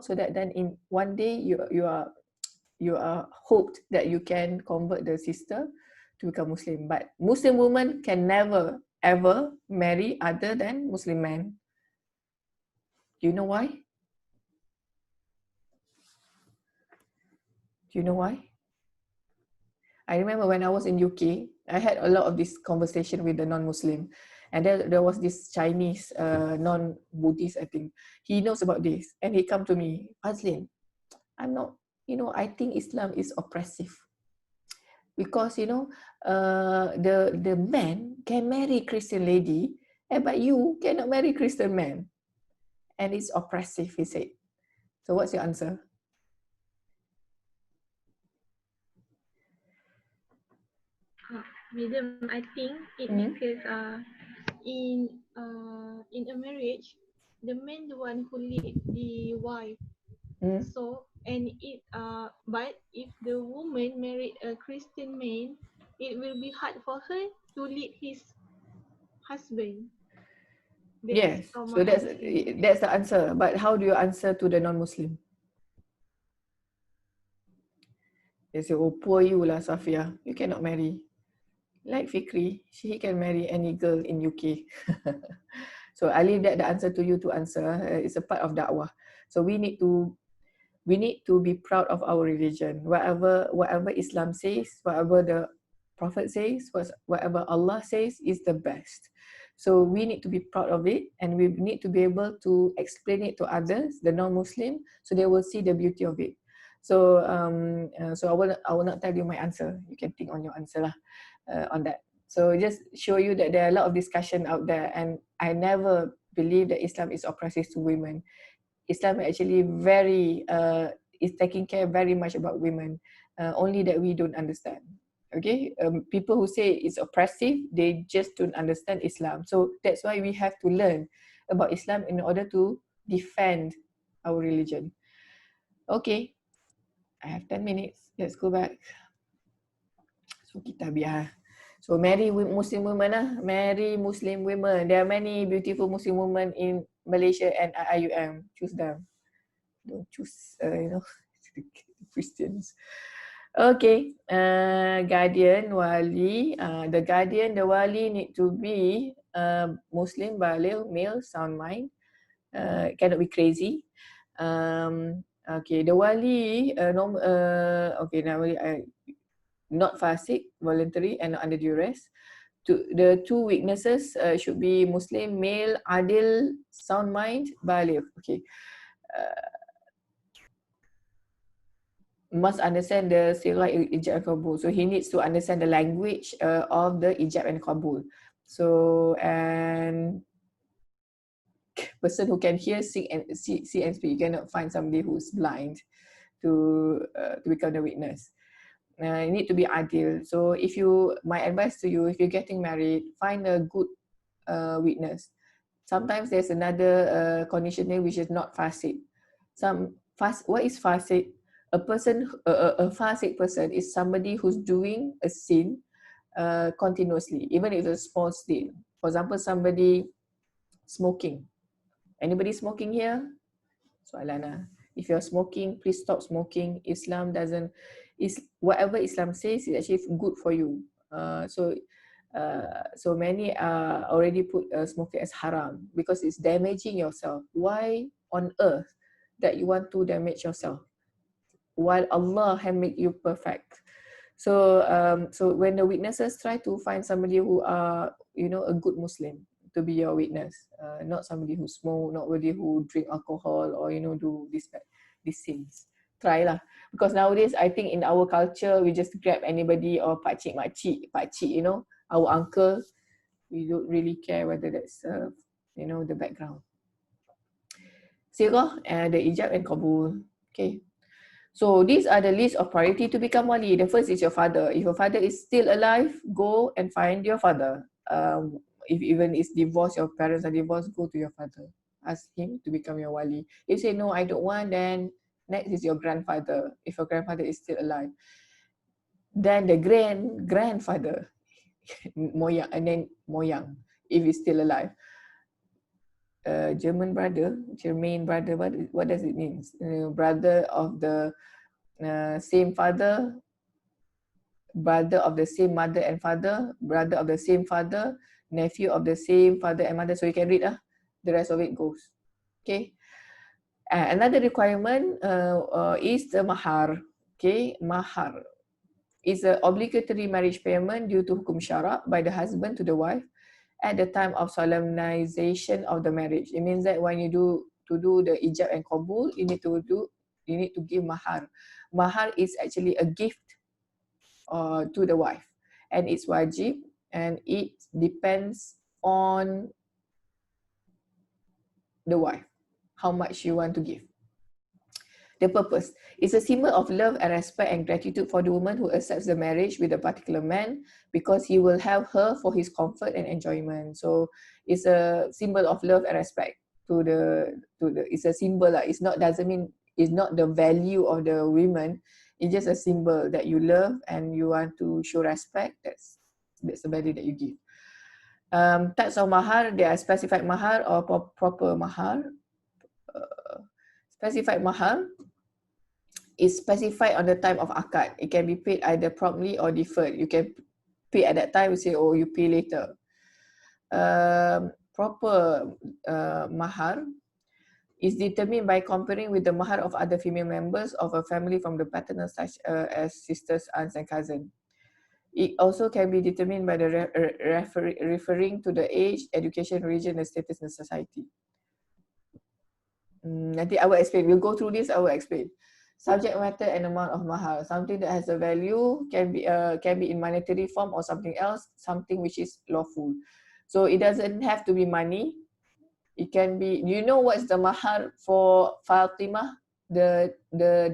so that then in one day you are hoped that you can convert the sister to become Muslim. But Muslim women can never ever marry other than Muslim men. Do you know why? Do you know why? I remember when I was in UK, I had a lot of this conversation with the non-Muslim. And there was this Chinese non-Buddhist, I think. He knows about this. And he come to me, Fazlin, I'm not, I think Islam is oppressive. because you know the man can marry Christian lady, but you cannot marry Christian man, and it's oppressive, he said. So what's your answer? Madam, I think it Mm. because in a marriage, the man the one who lead the wife. Mm. So and it but if the woman married a Christian man, it will be hard for her to lead his husband. That's Yes, from so what I see. that's the answer. But how do you answer to the non-Muslim? They say, oh, poor you lah, Safia. You cannot marry. Like Fikri, she can marry any girl in UK. So I leave that the answer to you to answer. It's a part of da'wah. So we need to be proud of our religion. Whatever Islam says, whatever the Prophet says, whatever Allah says is the best. So we need to be proud of it, and we need to be able to explain it to others, the non-Muslim, so they will see the beauty of it. So so I will not tell you my answer. You can think on your answer lah, on that. So just show you that there are a lot of discussion out there, and I never believe that Islam is oppressive to women. Islam actually is taking care very much about women, only that we don't understand. Okay, people who say it's oppressive, they just don't understand Islam. So that's why we have to learn about Islam in order to defend our religion. Okay, I have 10 minutes. Let's go back. So kita biar. So marry Muslim women lah. Marry Muslim women. There are many beautiful Muslim women in Malaysia and IUM. Choose them. Don't choose, Christians. Okay, guardian, wali. The guardian, the wali need to be Muslim, baligh, male, sound mind. Cannot be crazy. Okay, the wali, normally, not fasik, voluntary, and not under duress. The two weaknesses should be Muslim, male, adil, sound mind, baligh. Okay. Must understand the sirah ijab and qabul. So he needs to understand the language of the ijab and qabul. So and person who can hear, see and speak. You cannot find somebody who's blind to become the witness. You need to be adil. So my advice to you, if you're getting married, find a good witness. Sometimes there's another conditioning which is not fasik. What is fasik? A fasik person is somebody who's doing a sin continuously, even if it's a small sin. For example, somebody smoking. Anybody smoking here? Soalan. If you're smoking, please stop smoking. Whatever Islam says is actually good for you. So many already put smoking as haram because it's damaging yourself. Why on earth that you want to damage yourself while Allah has made you perfect? So when the witnesses try to find somebody who are a good Muslim to be your witness, not somebody who smoke, not somebody who drink alcohol or do these things. Try lah, because nowadays I think in our culture we just grab anybody or pakcik, makcik, our uncle. We don't really care whether that's the background. Sirah and the ijab and qabul. Okay. So these are the list of priority to become wali. The first is your father. If your father is still alive, go and find your father. If even is divorced, your parents are divorced, go to your father. Ask him to become your wali. If you say no, I don't want, then next is your grandfather. If your grandfather is still alive, then the grandfather, moyang, and then moyang, if he's still alive. German brother, what does it mean? Brother of the same father, brother of the same mother and father, brother of the same father, nephew of the same father and mother. So you can read the rest of it goes. Okay. Another requirement is the mahar. Okay, mahar is an obligatory marriage payment due to hukum syarak by the husband to the wife at the time of solemnization of the marriage. It means that when you do the ijab and qabul, you need to give mahar. Mahar is actually a gift to the wife, and it's wajib, and it depends on the wife how much you want to give. The purpose is a symbol of love and respect and gratitude for the woman who accepts the marriage with a particular man, because he will have her for his comfort and enjoyment. So it's a symbol of love and respect to the it's a symbol lah. It's not, doesn't mean, it's not the value of the women. It's just a symbol that you love and you want to show respect. That's the value that you give. Types of mahar, there are specified mahar or proper mahar. Specified mahar is specified on the time of akad. It can be paid either promptly or deferred. You can pay at that time, you say, oh, you pay later. Proper mahar is determined by comparing with the mahar of other female members of a family from the paternal, such as sisters, aunts, and cousins. It also can be determined by the referring to the age, education, religion, and status in society. Nanti I will explain. We'll go through this, I will explain. Subject matter and amount of mahar. Something that has a value can be in monetary form or something else, something which is lawful. So it doesn't have to be money. It can be, you know what's the mahar for Fatimah, the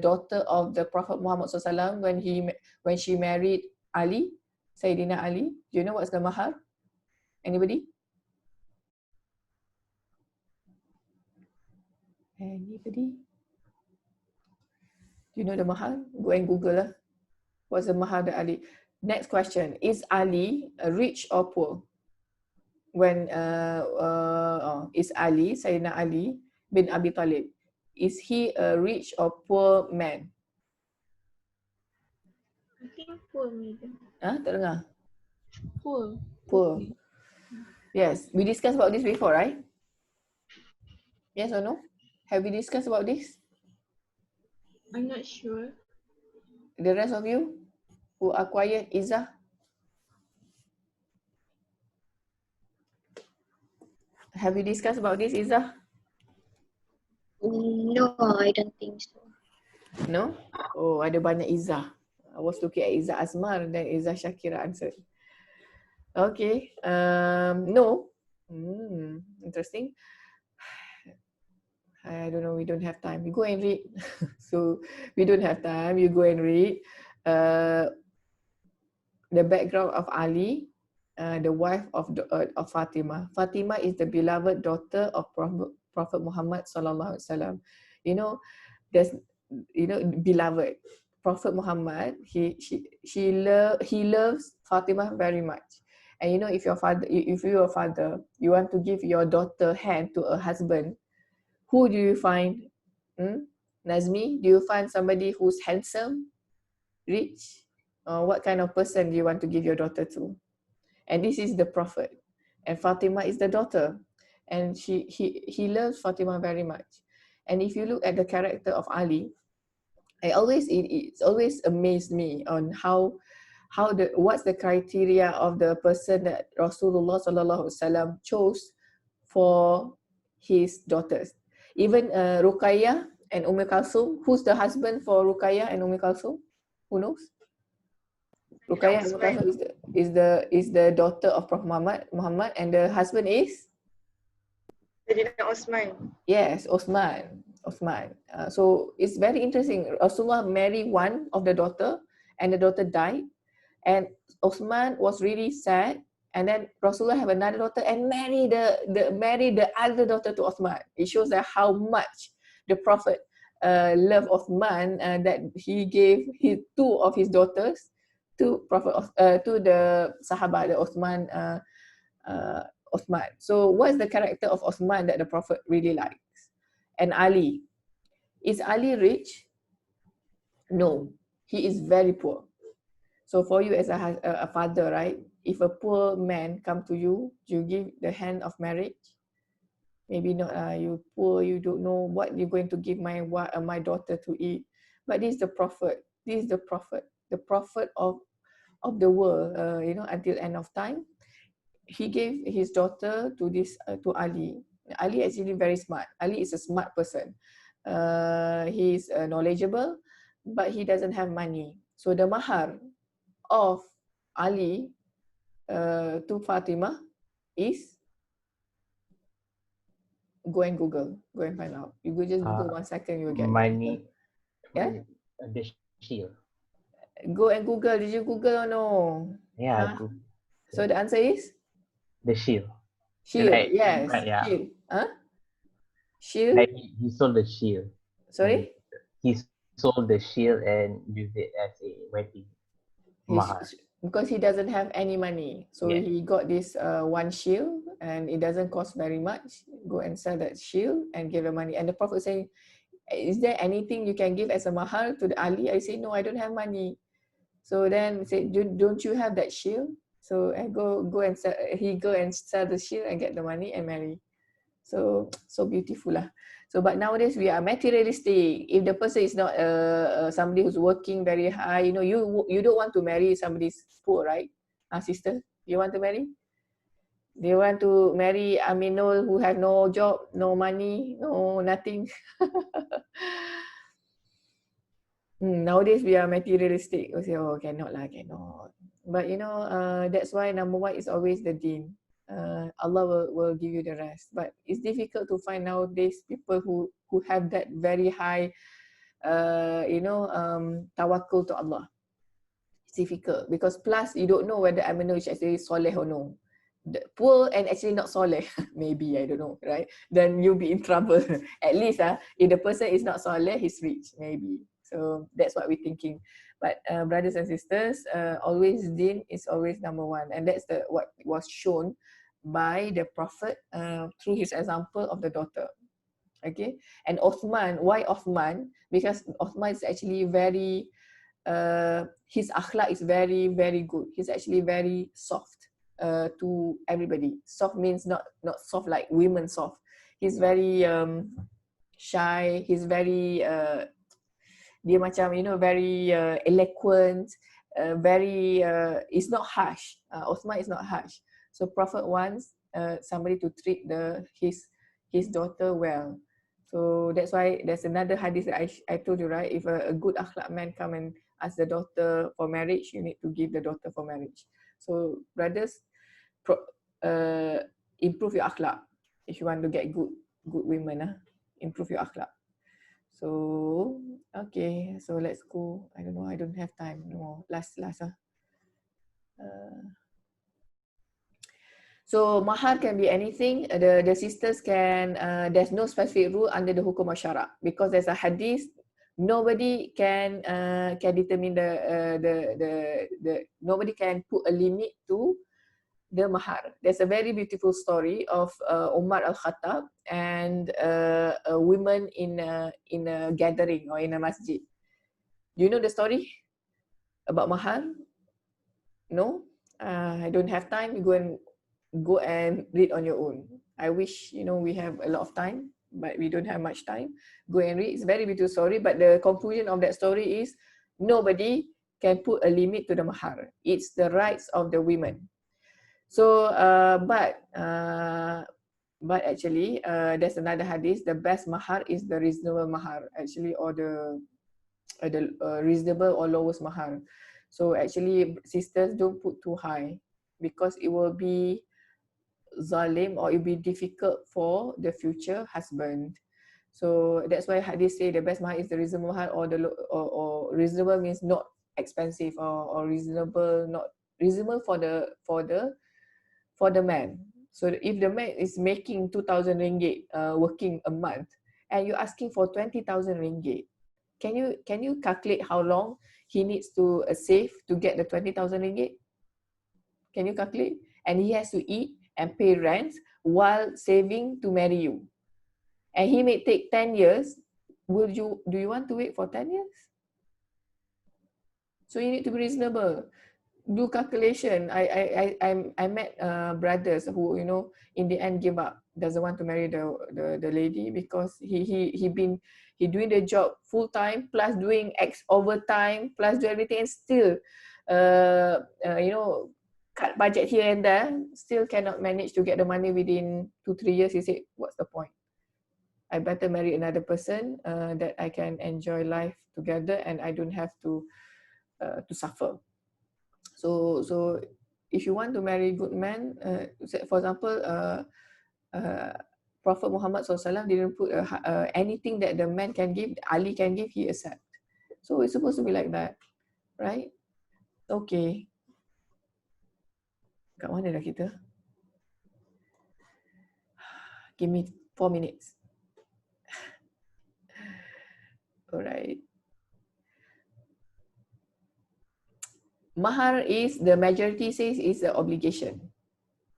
daughter of the Prophet Muhammad SAW when she married Ali, Sayyidina Ali? Do you know what's the mahar? Anybody? Anybody? Do you know the mahar? Go and Google lah. What's the mahar that Ali? Next question. Is Ali rich or poor? When is Ali, Sayyidina Ali bin Abi Talib, is he a rich or poor man? I think poor maybe. Tak dengar? Poor. Poor. Yes, we discussed about this before, right? Yes or no? Have we discussed about this? I'm not sure. The rest of you who are quiet, Izzah? Have we discussed about this, Izzah? No, I don't think so. No? Oh, ada banyak Izzah. I was looking at Izzah Asmar dan Izzah Shakira answered. Okay. No. Interesting. I don't know, we don't have time. You go and read. So we don't have time. You go and read. The background of Ali, the wife of Fatimah. Fatimah is the beloved daughter of Prophet Muhammad sallallahu alaihi wasallam. You know, there's, you know, beloved. Prophet Muhammad, he loves Fatimah very much. And you know, if you're a father, you want to give your daughter hand to a husband, who do you find? Nazmi, do you find somebody who's handsome, rich? What kind of person do you want to give your daughter to? And this is the Prophet. And Fatimah is the daughter. And he loves Fatimah very much. And if you look at the character of Ali, it's always amazed me on what's the criteria of the person that Rasulullah sallallahu alaihi wasallam chose for his daughters. Even Ruqayyah and Kulthum, who's the husband for Ruqayyah and Kulthum? Who knows? Ruqayyah and Kulthum is the daughter of Prophet Muhammad, and the husband is Sayyidina Osman. Yes, Osman. So it's very interesting. Rasulullah married one of the daughter, and the daughter died, and Osman was really sad. And then Rasulullah have another daughter and marry the other daughter to Osman. It shows that how much the Prophet loved Osman, that he gave two of his daughters to the Sahabat, the Osman. So what's the character of Osman that the Prophet really likes? And Ali. Is Ali rich? No, he is very poor. So for you as a father, right? If a poor man come to you, do you give the hand of marriage? Maybe not. You poor, you don't know what you're going to give my daughter to eat. But this is the Prophet. This is the Prophet of the world. Until end of time, he gave his daughter to Ali. Ali is actually very smart. Ali is a smart person. He is knowledgeable, but he doesn't have money. So the mahar of Ali to Fatimah is, go and Google, go and find out. You go just Google 1 second, you will get the answer. Money, Yeah? the shield. Go and Google. Did you Google or no? Yeah, Huh? So the answer is the shield. shield. Like, Yes, right, yeah. shield. Huh? Shield. Like he sold the shield. Sorry. He sold the shield and used it as a wedding mahar. Because he doesn't have any money, so Yeah. he got this one shield, and it doesn't cost very much. Go and sell that shield and give the money. And the Prophet saying, "Is there anything you can give as a mahar to the Ali?" I say, "No, I don't have money." So then say, "Don't you have that shield?" So I go and sell, he go and sell the shield and get the money and marry. So beautiful lah. So but nowadays we are materialistic. If the person is not somebody who's working very high, you know, you don't want to marry somebody poor, right? Sister, you want to marry? Do you want to marry Aminul who have no job, no money, no nothing? Nowadays we are materialistic. We say, oh, cannot lah, cannot. But you know, that's why number one is always the deen. Allah will give you the rest. But it's difficult to find nowadays people who have that very high, tawakkul to Allah. It's difficult because plus you don't know whether Aminul is actually soleh or no. The poor and actually not soleh, maybe, I don't know, right? Then you'll be in trouble. At least if the person is not soleh, he's rich, maybe. So that's what we're thinking. But brothers and sisters, always deen is always number one, and that's what was shown by the Prophet through his example of the daughter. Okay, and Uthman, why Uthman? Because Uthman is actually very, his akhlak is very, very good. He's actually very soft to everybody. Soft means not soft like women soft. He's very shy. He's very dia macam, you know, very eloquent, very it's not harsh. Uthman is not harsh. So Prophet wants somebody to treat his daughter well. So that's why there's another hadith that I told you, right? If a good akhlak man come and ask the daughter for marriage, you need to give the daughter for marriage. So brothers, improve your akhlak if you want to get good women. Improve your akhlak. So okay, so let's go. I don't know, I don't have time no. Last So mahar can be anything. The sisters can, there's no specific rule under the hukum masyara because there's a hadith. Nobody can determine the nobody can put a limit to the mahar. There's a very beautiful story of Umar al-Khattab and a woman in a gathering or in a masjid. Do you know the story about mahar? No? I don't have time. You go and read on your own. I wish, you know, we have a lot of time, but we don't have much time. Go and read. It's a very beautiful story, but the conclusion of that story is nobody can put a limit to the mahar. It's the rights of the women. So, but actually, there's another hadith. The best mahar is the reasonable mahar, actually, or the reasonable or lowest mahar. So actually, sisters, don't put too high because it will be zalim or it will be difficult for the future husband. So that's why hadith say the best mahar is the reasonable mahar, or or reasonable means not expensive, or reasonable, not reasonable for the man. So if the man is making 2,000 ringgit working a month and you're asking for 20,000 ringgit, can you calculate how long he needs to save to get the 20,000 ringgit? Can you calculate? And he has to eat and pay rent while saving to marry you. And he may take 10 years. Do you want to wait for 10 years? So you need to be reasonable. Do calculation. I met brothers who, you know, in the end give up, doesn't want to marry the lady because he doing the job full time plus doing overtime plus do everything and still you know, cut budget here and there, still cannot manage to get the money within 2-3 years. He said, what's the point? I better marry another person that I can enjoy life together and I don't have to suffer. So if you want to marry good man, for example, uh, Prophet Muhammad SAW didn't put anything that the man can give, Ali can give, he accept. So it's supposed to be like that, right? Okay. Kat mana dah kita? Give me 4 minutes. Alright. Mahar is, the majority says, is an obligation.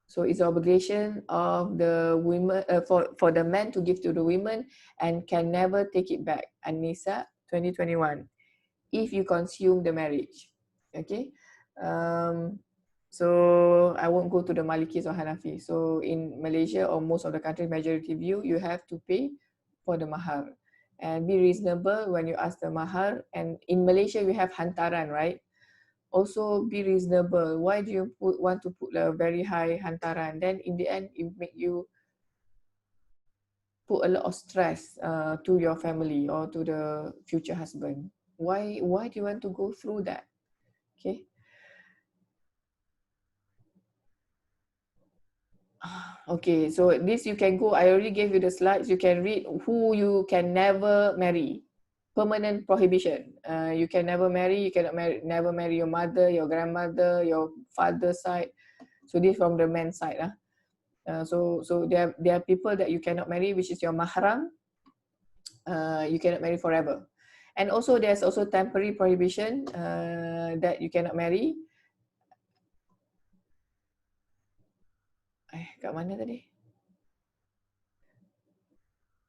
So it's an obligation of the women, for the man to give to the women and can never take it back. An-Nisa 2021. If you consume the marriage. Okay. So I won't go to the Malikis or Hanafi. So in Malaysia or most of the country, majority view, you have to pay for the mahar. And be reasonable when you ask the mahar. And in Malaysia, we have hantaran, right? Also be reasonable. Why do you want to put a very high hantaran? Then in the end, it make you put a lot of stress to your family or to the future husband. Why do you want to go through that? Okay. Okay, so this you can go, I already gave you the slides, you can read who you can never marry. Permanent prohibition. You can never marry, you cannot marry, never marry your mother, your grandmother, your father's side. So this from the man's side. So there are people that you cannot marry, which is your mahram. You cannot marry forever. And also there's also temporary prohibition that you cannot marry. Kat mana tadi?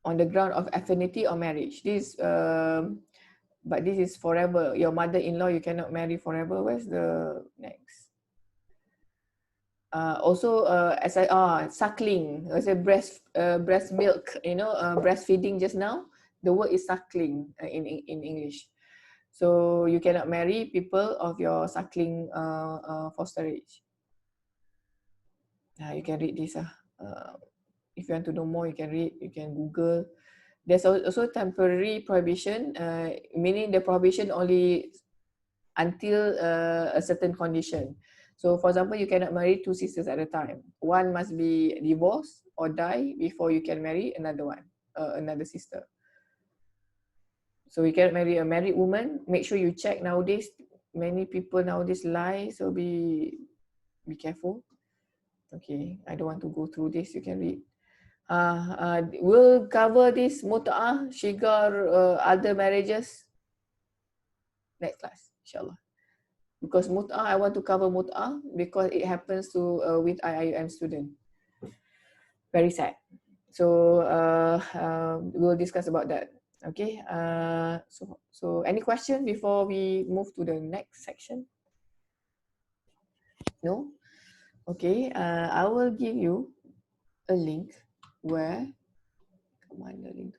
On the ground of affinity or marriage. But this is forever. Your mother-in-law you cannot marry forever. Where's the next? Also, suckling. I say breast milk. Breastfeeding just now. The word is suckling in English. So you cannot marry people of your suckling fosterage. You can read this. If you want to know more, you can read. You can Google. There's also temporary prohibition, meaning the prohibition only until a certain condition. So for example, you cannot marry two sisters at a time. One must be divorced or die before you can marry another one, another sister. So you cannot marry a married woman. Make sure you check nowadays. Many people nowadays lie, so be careful. Okay, I don't want to go through this. You can read. We'll cover this mut'ah, shigar, other marriages next class, inshallah. Because mut'ah, I want to cover mut'ah because it happens to with IIM student. Very sad. So we'll discuss about that. Okay. So any question before we move to the next section? No. Okay. I will give you a link where. Come on, the link.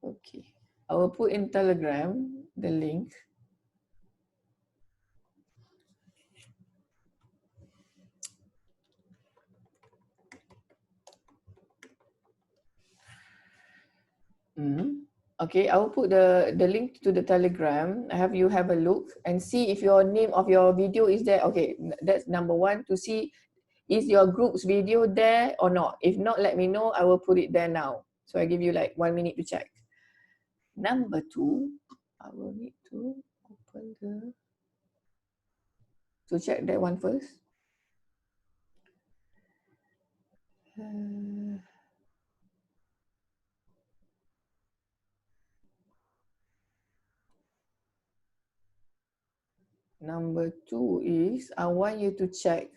Okay. I will put in Telegram the link. Okay, I will put the link to the Telegram. Have you have a look and see if your name of your video is there. Okay, that's number one, to see is your group's video there or not. If not, let me know. I will put it there now. So I give you like 1 minute to check. Number two, I will need to open the, to check that one first. Number two is I want you to check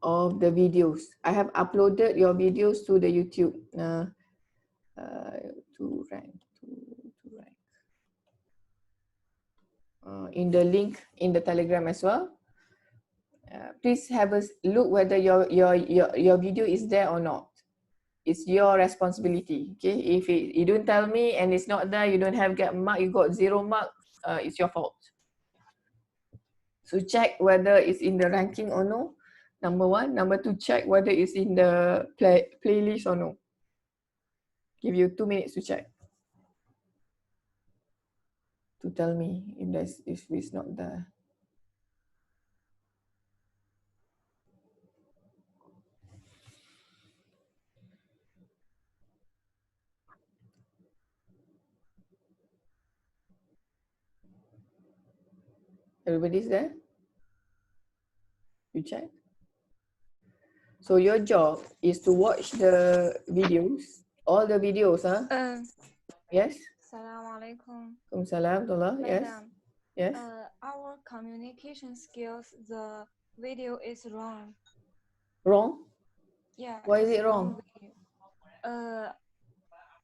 of the videos. I have uploaded your videos to the YouTube to rank. In the link in the Telegram as well. Please have a look whether your video is there or not. It's your responsibility. Okay, if you don't tell me and it's not there, you don't have get mark, you got 0 mark, it's your fault. So check whether it's in the ranking or no. Number one. Number two, check whether it's in the playlist or no. Give you 2 minutes to check. to tell me if it's not there. Everybody's there? You check? So your job is to watch the videos, all the videos, huh? Yes? Assalamualaikum, Waalaikumsalam, Tola. Yes? Madam. Yes? Our communication skills, the video is wrong. Wrong? Yeah, Why is it's it wrong? video.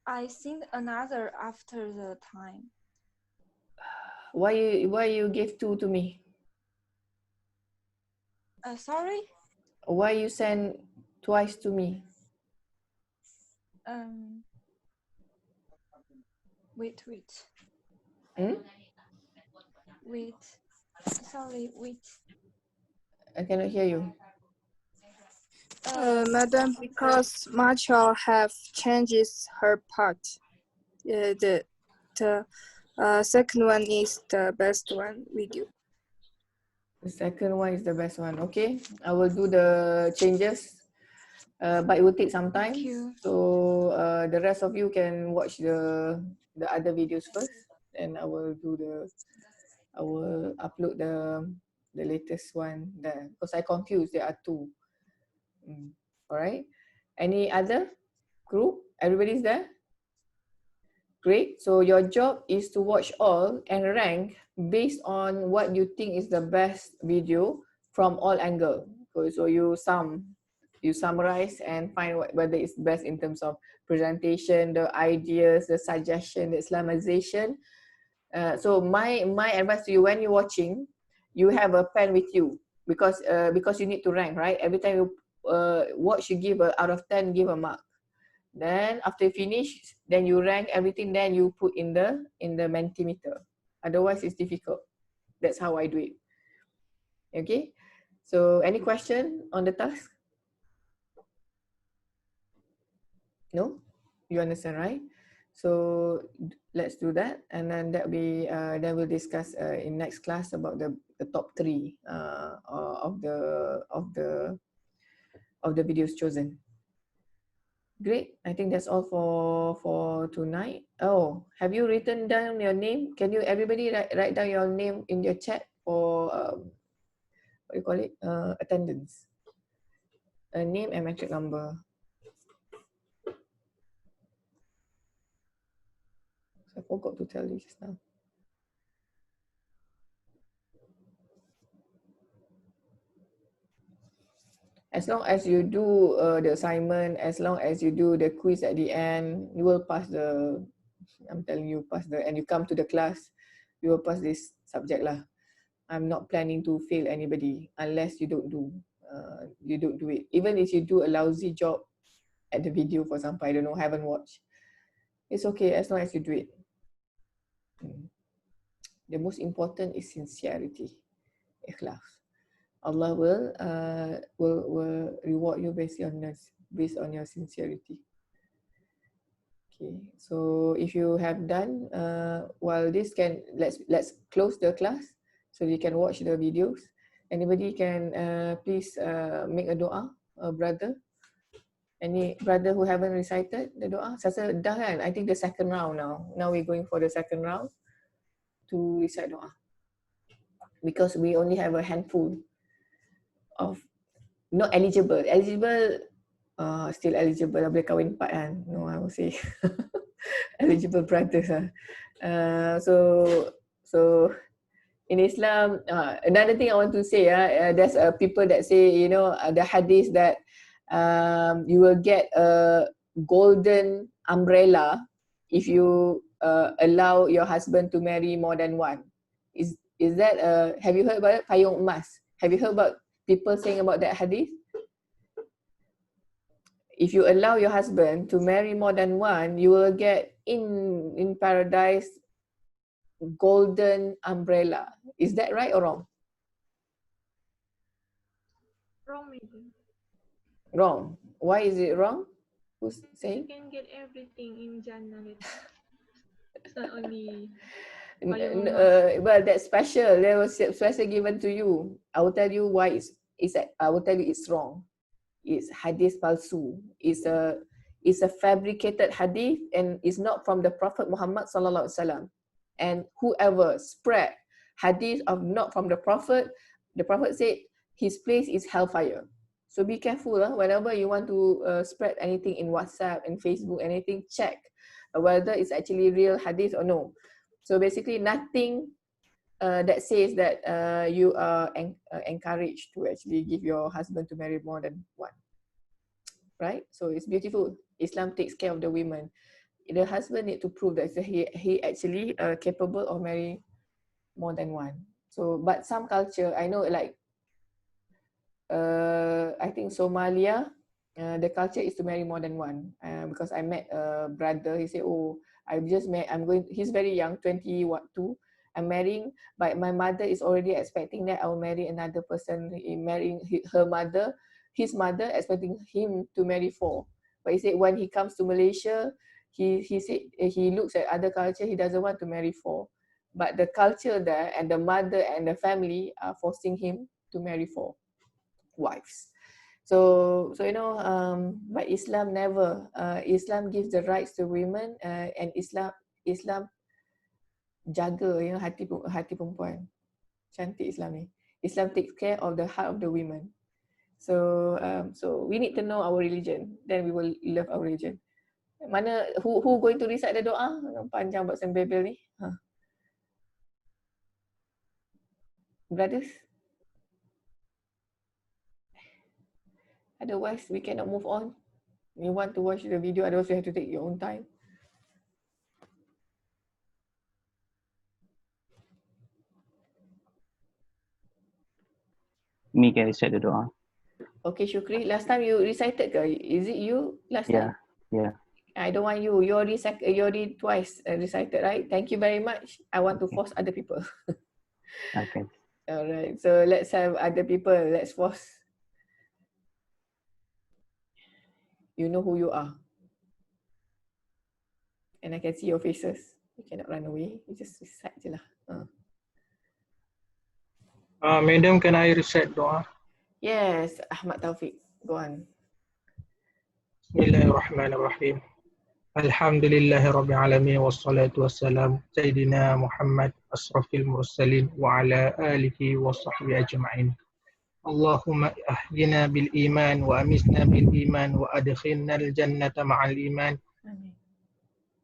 I sent another after the time. Why you give two to me? Sorry. Why you send twice to me? Wait. Hmm? Wait. Sorry, wait. I cannot hear you. Madam, because Marshall have changes her part. The second one is the best one video. The second one is the best one. Okay, I will do the changes, but it will take some time. Thank you. So the rest of you can watch the other videos first, and I will upload the latest one there because I confused. There are two. All right. Any other group? Everybody's there? Great. So your job is to watch all and rank based on what you think is the best video from all angle. So you summarize and find whether it's best in terms of presentation, the ideas, the suggestion, the Islamization. So my advice to you when you're watching, you have a pen with you because you need to rank, right? Every time you watch, you give out of 10, give a mark. Then after you finish, then you rank everything, then you put in the Mentimeter. Otherwise it's difficult. That's how I do it. Okay, so any question on the task? No, you understand, right? So let's do that, and then then we'll discuss in next class about the top 3 of the videos chosen. Great. I think that's all for tonight. Oh, have you written down your name? Can you everybody write down your name in your chat for what do you call it? Attendance. A name and metric number. So I forgot to tell you just now. As long as you do the assignment, as long as you do the quiz at the end, you will pass the, I'm telling you, and you come to the class, you will pass this subject lah. I'm not planning to fail anybody unless you don't do it. Even if you do a lousy job at the video, for example, I don't know, haven't watched. It's okay as long as you do it. The most important is sincerity, ikhlas. Allah will reward you based on your sincerity. Okay, so if you have done while this let's close the class so you can watch the videos. Anybody can please make a doa, a brother. Any brother who haven't recited the doa? Saya dah kan? I think the second round now. Now we're going for the second round to recite doa. Because we only have a handful of not eligible. Still eligible, boleh kahwin 4 kan? No, I will say eligible brothers lah. So in Islam, another thing I want to say, there's people that say, you know, the hadith that you will get a golden umbrella if you allow your husband to marry more than one. Is that have you heard about it? Payung emas. Have you heard about people saying about that hadith? If you allow your husband to marry more than one, you will get in paradise golden umbrella. Is that right or wrong? Wrong, maybe. Wrong. Why is it wrong? Who's You saying? can get everything in Jannah later. It's not only Well, that's special. There was special given to you. I will tell you why I will tell you it's wrong. It's hadith palsu. It's a fabricated hadith and it's not from the Prophet Muhammad sallallahu alaihi wasallam. And whoever spread hadith of not from the Prophet said his place is hellfire. So be careful whenever you want to spread anything in WhatsApp and Facebook, anything, check whether it's actually real hadith or no. So basically nothing that says that you are encouraged to actually give your husband to marry more than one. Right? So it's beautiful. Islam takes care of the women. The husband need to prove that he actually capable of marrying more than one. So, but some culture, I know like, I think Somalia, the culture is to marry more than one. Because I met a brother, he said, oh, he's very young, 22. I'm marrying, but my mother is already expecting that I will marry another person, marrying his mother expecting him to marry 4. But he said when he comes to Malaysia, he said he looks at other culture, he doesn't want to marry 4. But the culture there and the mother and the family are forcing him to marry 4 wives. So but Islam never. Islam gives the rights to women, and Islam jaga hati perempuan. Cantik Islam ni. Islam takes care of the heart of the women. So we need to know our religion, then we will love our religion. Mana who going to recite the doa? Panjang buat sembel ni. Brothers? Otherwise, we cannot move on. You want to watch the video, otherwise you have to take your own time. Me can recite the doa. Okay, Shukri. Last time you recited ke? Is it you last time? Yeah. I don't want you. You already twice recited, right? Thank you very much. I want to force other people. Okay. Alright. So let's have other people. Let's force. You know who you are. And I can see your faces. You cannot run away. You just recite je lah. Madam, can I recite doa? Yes, Ahmad Taufik. Go on. Bismillahirrahmanirrahim. Alhamdulillahi Rabbil Alamin wassalatu wassalam Sayyidina Muhammad asrafil mursalin wa ala alihi wa sahbihi ajma'in. Allahumma ahyina bil iman wa amisna bil iman wa adkhilna al jannata ma'al iman. Amin.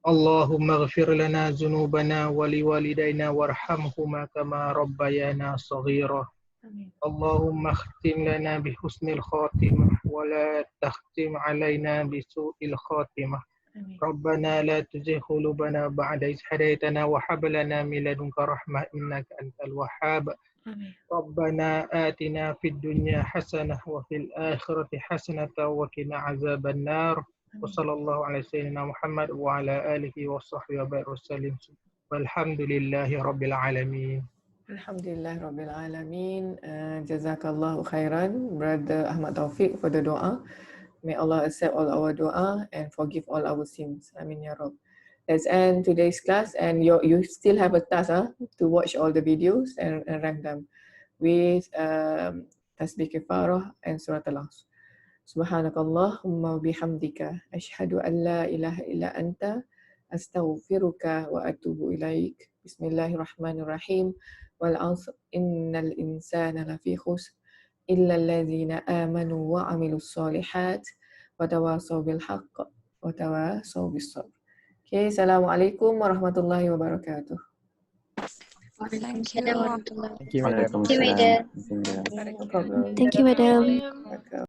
Allahumma ghafir lana zunubana wa liwalidayna warhamhuma kama rabbayana saghira. Amin. Allahumma khtim lana bihusnil khatimah wa la takhtim alayna bisu'il khatimah. Amin. Rabbana la tuzigh qulubana ba'da idh hadaytana wa hab lana min ladunka rahmah innaka antal wahhab. Amin. Rabbana atina fid dunya hasanah wa fil akhirati hasanah wa qina azaban nar. Wa sallallahu ala sayyidina Muhammad wa ala alihi wa sahbihi wa sallim. Walhamdulillahi rabbil alamin. Alhamdulillah Rabbil Alameen. Jazakallahu khairan, Brother Ahmad Taufik, for the doa. May Allah accept all our doa and forgive all our sins. Amin ya Rabb. Let's end today's class, and you still have a task to watch all the videos and rank them with Tasbih Kifarah and Surat Al-Asr. Subhanakallahumma bihamdika ashhadu an la ilaha illa anta astaghfiruka wa atubu ilaik. Bismillahirrahmanirrahim. Wal 'asr innal insana lafi khusr illa allazina amanu wa 'amilus solihat wa tawasaw bil haqq wa tawasaw bis sabr. Okay, assalamualaikum warahmatullahi wabarakatuh. Thank you. Thank you, madam. Waalaikumsalam. No problem. Thank you, madam. Welcome.